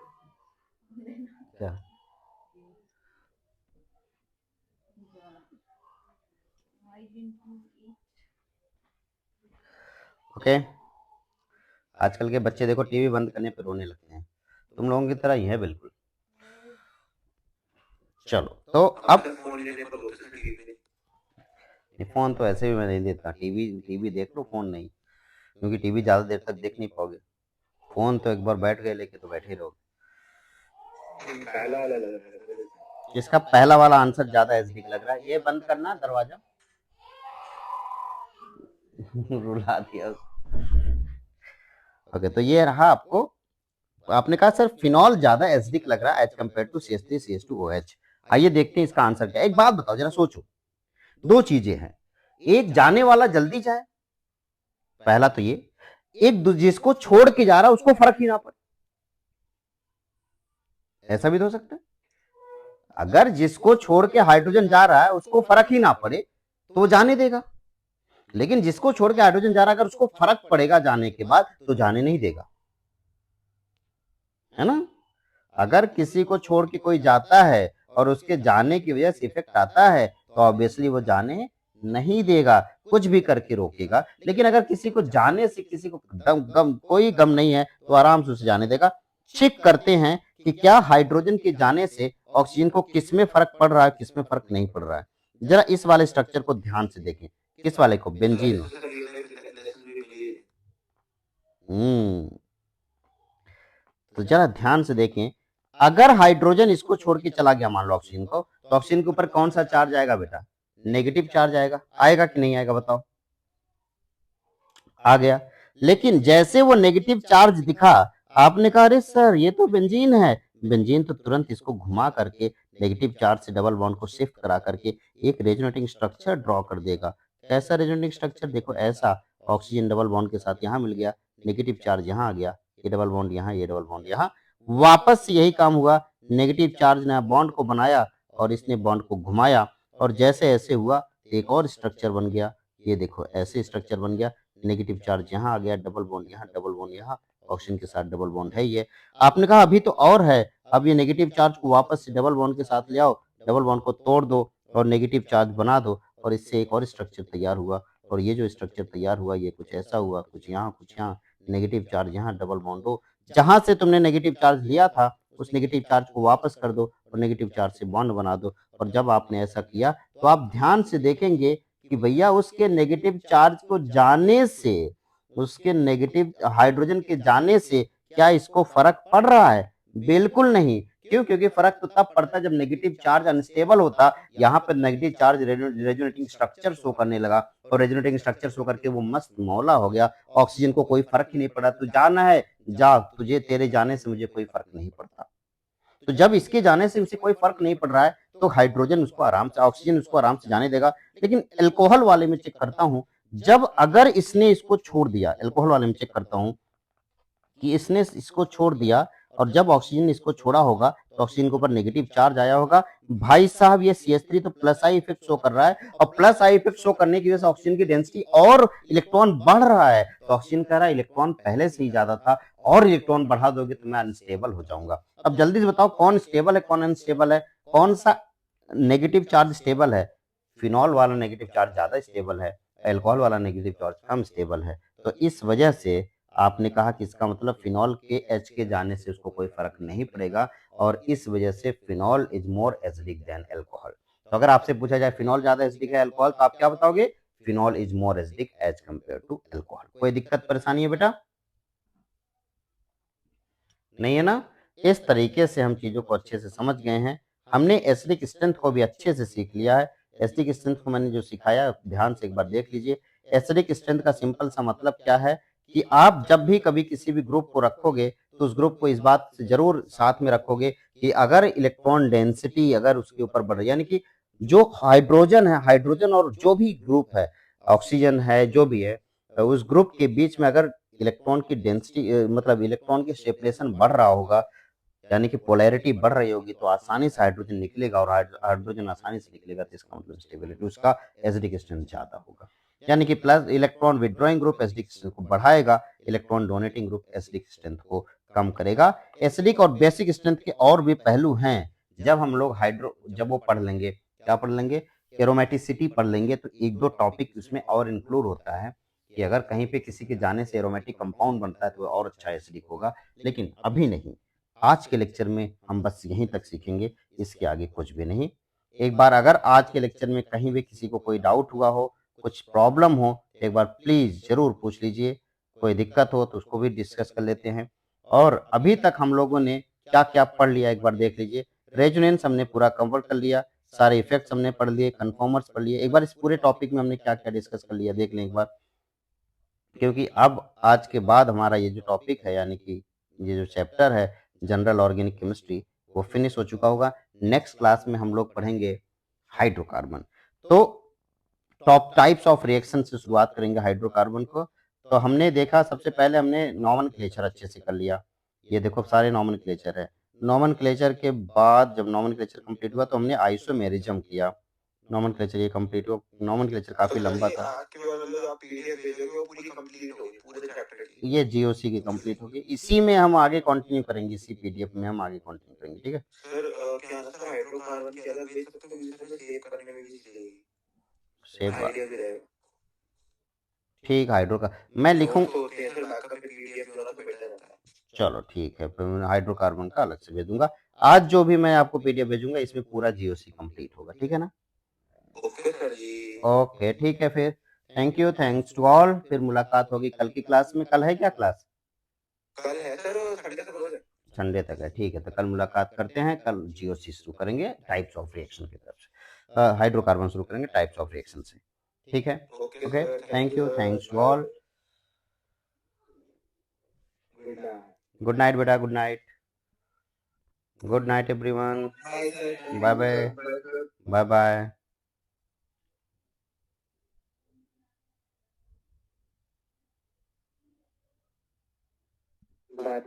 क्या? ओके, आजकल के बच्चे देखो टीवी बंद करने पे रोने लगते हैं, तुम लोगों की तरह ही है बिल्कुल। चलो तो अब फोन तो ऐसे भी मैं नहीं देता, टीवी देख लो, फोन नहीं, क्योंकि टीवी ज्यादा देर तक देख नहीं पाओगे। फोन तो एक बार बैठ गए लेके तो बैठे ही रहोगे। पहला वाला लग रहा है। इसका पहला वाला आंसर ज्यादा एसिडिक लग रहा है। ये बंद करना दरवाजा रुला दिया। ओके, तो ये रहा आपको, आपने कहा सर फिनॉल ज्यादा एसिडिक लग रहा है as compare to CH3 CH2OH। आइए देखते हैं इसका आंसर क्या है। एक बात बताओ जरा, सोचो, दो चीजें हैं, एक जाने वाला जल्दी जाए, पहला तो ये, एक जिसको छोड़ के जा रहा है उसको फर्क ही ना पड़े, ऐसा भी तो हो सकता है। अगर जिसको छोड़ के हाइड्रोजन जा रहा है उसको फर्क ही ना पड़े तो वो जाने देगा, लेकिन जिसको छोड़ के हाइड्रोजन जा रहा है अगर उसको फर्क पड़ेगा जाने के बाद तो जाने नहीं देगा, है ना। अगर किसी को छोड़ के कोई जाता है और उसके जाने की वजह से इफेक्ट आता है तो ऑब्वियसली वो जाने नहीं देगा, कुछ भी करके रोकेगा। लेकिन अगर किसी को जाने से किसी को कोई गम नहीं है तो आराम से उसे जाने देगा। चेक करते हैं कि क्या हाइड्रोजन के जाने से ऑक्सीजन को किसमें फर्क पड़ रहा है, किसमें फर्क नहीं पड़ रहा है। जरा इस वाले स्ट्रक्चर को ध्यान से देखें, किस वाले को, बेंजीन। तो जरा ध्यान से देखें, अगर हाइड्रोजन इसको छोड़ के चला गया मान लो ऑक्सीजन को, तो ऑक्सीजन के ऊपर कौन सा चार्ज आएगा बेटा? नेगेटिव चार्ज आएगा। आएगा कि नहीं आएगा बताओ? आ गया। लेकिन जैसे वो नेगेटिव चार्ज दिखा, आपने कहा अरे सर ये तो बेंजीन है। बेंजीन तो तुरंत इसको घुमा करके नेगेटिव चार्ज से डबल बॉन्ड को शिफ्ट करा करके एक रेजोनेटिंग स्ट्रक्चर ड्रॉ कर देगा। कैसा रेजोनेटिंग स्ट्रक्चर? देखो ऐसा, ऑक्सीजन डबल बॉन्ड के साथ यहाँ मिल गया, नेगेटिव चार्ज यहाँ आ गया, ये डबल बॉन्ड यहाँ, ये डबल बॉन्ड यहाँ, वापस से यही काम हुआ, नेगेटिव चार्ज ने बॉन्ड को बनाया और इसने बॉन्ड को घुमाया और जैसे ऐसे हुआ एक और स्ट्रक्चर बन गया। ये देखो ऐसे स्ट्रक्चर बन गया, नेगेटिव चार्ज यहाँ आ गया, डबल बॉन्ड यहाँ, डबल बॉन्ड यहाँ, ऑक्सीजन के साथ डबल बॉन्ड है ये। आपने कहा अभी तो और है, अब ये नेगेटिव चार्ज को वापस से डबल बॉन्ड के साथ ले आओ, डबल बॉन्ड को तोड़ दो और नेगेटिव चार्ज बना दो और इससे एक और स्ट्रक्चर तैयार हुआ। और ये जो स्ट्रक्चर तैयार हुआ ये कुछ ऐसा हुआ, कुछ यहाँ, नेगेटिव चार्ज यहाँ, डबल बॉन्ड हो। जहां से तुमने नेगेटिव चार्ज लिया था उस नेगेटिव चार्ज को वापस कर दो और नेगेटिव चार्ज से बॉन्ड बना दो। और जब आपने ऐसा किया तो आप ध्यान से देखेंगे कि भैया उसके नेगेटिव चार्ज को जाने से, उसके नेगेटिव हाइड्रोजन के जाने से क्या इसको फर्क पड़ रहा है? बिल्कुल नहीं। क्यों? क्योंकि फर्क तो तब पड़ता जब नेगेटिव चार्ज अनस्टेबल होता। यहाँ पर negative charge resonating structure show करने लगा और रेजोनेटिंग स्ट्रक्चर शो करके वो मस्त मौला हो गया, ऑक्सीजन को कोई फर्क ही नहीं पड़ा। तू जाना है जा, तुझे तेरे जाने से मुझे कोई फर्क नहीं पड़ता। तो जब इसके जाने से उसे कोई फर्क नहीं पड़ रहा है तो हाइड्रोजन उसको आराम से, ऑक्सीजन उसको आराम से जाने देगा। लेकिन अल्कोहल वाले में चेक करता हूं, जब अगर इसने इसको छोड़ दिया, अल्कोहल वाले में चेक करता हूं, कि इसने इसको छोड़ दिया और जब ऑक्सीजन ने इसको छोड़ा होगा तो ऑक्सीजन के ऊपर नेगेटिव चार्ज आया होगा। भाई साहब ये CH3 तो प्लस आई इफेक्ट शो कर रहा है और प्लस आई इफेक्ट शो करने की वजह से ऑक्सीजन की डेंसिटी और इलेक्ट्रॉन बढ़ रहा है। तो ऑक्सीजन कह रहा है इलेक्ट्रॉन पहले से ही ज्यादा था और इलेक्ट्रॉन बढ़ा दोगे तो मैं अनस्टेबल हो जाऊंगा। अब जल्दी से बताओ कौन स्टेबल है कौन अनस्टेबल है, कौन सा नेगेटिव चार्ज स्टेबल है? फिनॉल वाला नेगेटिव चार्ज ज्यादा स्टेबल है, अल्कोहल वाला नेगेटिव चार्ज कम स्टेबल है। तो इस वजह से आपने कहा कि इसका मतलब फिनॉल के एच के जाने से उसको कोई फर्क नहीं पड़ेगा और इस वजह से phenol is more acidic then alcohol. तो अगर आपसे पूछा जाए फिनॉल ज्यादा एसिडिक है अल्कोहल तो आप क्या बताओगे? Phenol is more acidic as compare to alcohol. कोई दिक्कत परेशानी है बेटा? नहीं है ना? इस तरीके से हम चीजों को अच्छे से समझ गए हैं। हमने एसिडिक स्ट्रेंथ को भी अच्छे से सीख लिया है। एसिडिक स्ट्रेंथ को मैंने जो सिखाया ध्यान से एक बार देख लीजिए। एसिडिक स्ट्रेंथ का सिंपल सा मतलब क्या है कि आप जब भी कभी किसी भी ग्रुप को रखोगे तो उस ग्रुप को इस बात से जरूर साथ में रखोगे कि अगर इलेक्ट्रॉन डेंसिटी अगर उसके ऊपर बढ़ यानी कि जो हाइड्रोजन है, हाइड्रोजन और जो भी ग्रुप है, ऑक्सीजन है, जो भी है, उस ग्रुप के बीच में अगर इलेक्ट्रॉन की डेंसिटी मतलब इलेक्ट्रॉन की सेपरेशन बढ़ रहा होगा यानी कि पोलैरिटी बढ़ रही होगी तो आसानी से हाइड्रोजन निकलेगा और हाइड्रोजन आसानी से निकलेगा तो इसका मतलब स्टेबिलिटी उसका एसिडिक स्ट्रेंथ ज्यादा होगा। यानी कि plus electron withdrawing group acidic strength को बढ़ाएगा, electron donating group acidic strength को कम करेगा। एसिडिक और बेसिक स्ट्रेंथ के और भी पहलू हैं। जब हम लोग जब वो पढ़ लेंगे, क्या पढ़ लेंगे? एरोमेटिसिटी पढ़ लेंगे तो एक दो टॉपिक उसमें और इंक्लूड होता है कि अगर कहीं पे किसी के जाने से एरोमेटिक कंपाउंड बनता है तो वो और अच्छा एसिडिक होगा, लेकिन अभी नहीं। आज के लेक्चर में हम बस यहीं तक सीखेंगे, इसके आगे कुछ भी नहीं। एक बार अगर आज के लेक्चर में कहीं भी किसी को कोई डाउट हुआ हो, कुछ प्रॉब्लम हो, एक बार प्लीज जरूर पूछ लीजिए। कोई दिक्कत हो तो उसको भी डिस्कस कर लेते हैं। और अभी तक हम लोगों ने क्या क्या पढ़ लिया एक बार देख लीजिए। रेजोनेंस हमने पूरा कवर कर लिया, सारे इफेक्ट्स हमने पढ़ लिए, कन्फॉर्मर्स पढ़ लिए। एक बार इस पूरे टॉपिक में हमने क्या क्या डिस्कस कर लिया देख लें एक बार, क्योंकि अब आज के बाद हमारा ये जो टॉपिक है यानी कि ये जो चैप्टर है जनरल ऑर्गेनिक केमिस्ट्री वो फिनिश हो चुका होगा। नेक्स्ट क्लास में हम लोग पढ़ेंगे हाइड्रोकार्बन। तो टॉप टाइप्स ऑफ रिएक्शन से शुरुआत करेंगे हाइड्रोकार्बन को। तो हमने देखा सबसे पहले हमने नॉमेनक्लेचर अच्छे से कर लिया। ये देखो सारे नॉमेनक्लेचर है। नॉमेनक्लेचर के बाद जब नॉमेनक्लेचर कंप्लीट हुआ तो हमने आइसोमेरिज्म किया। नॉमेनक्लेचर ये कंप्लीट हुआ। नॉमेनक्लेचर काफी लंबा था। आपके बाद मतलब आप पीडीएफ भेजोगे वो पूरी कंप्लीट होगी पूरे चैप्टर की। ये जीओसी की कंप्लीट होगी, इसी में हम आगे कंटिन्यू करेंगे, इसी पीडीएफ में हम आगे कंटिन्यू करेंगे। ठीक है सर क्या ना सर हाइड्रोकार्बन के अलग भेज सकते हो मुझे सर सेव करने में भी इजी रहेगी। सेव आइडिया भी रहेगा। ठीक हाइड्रो का मैं लिखूं। नोट्स होते हैं सर बैकअप में पीडीएफ जो ना तो बेटर रहता है। चलो ठीक है, फिर मैं हाइड्रोकार्बन का अलग से भेजूंगा। आज जो भी मैं आपको पीडीएफ भेजूंगा इसमें पूरा जीओसी कंप्लीट होगा, ठीक है ना? ओके सर जी। ओके ठीक है फिर। Thank you, thanks to all. फिर मुलाकात होगी कल की क्लास में। कल है क्या क्लास? कल है सर संडे तक रोज है। संडे तक है, ठीक है। तो कल मुलाकात करते हैं। कल जीओसी शुरू करेंगे टाइप्स ऑफ रिएक्शन की तरफ से, हाइड्रोकार्बन शुरू करेंगे टाइप्स ऑफ रिएक्शन से। ठीक है okay okay, sir thank you, thanks to all. Good night. Good night बेटा, good night, good night everyone. Bye sir. Bye bye, bye bye. Bye.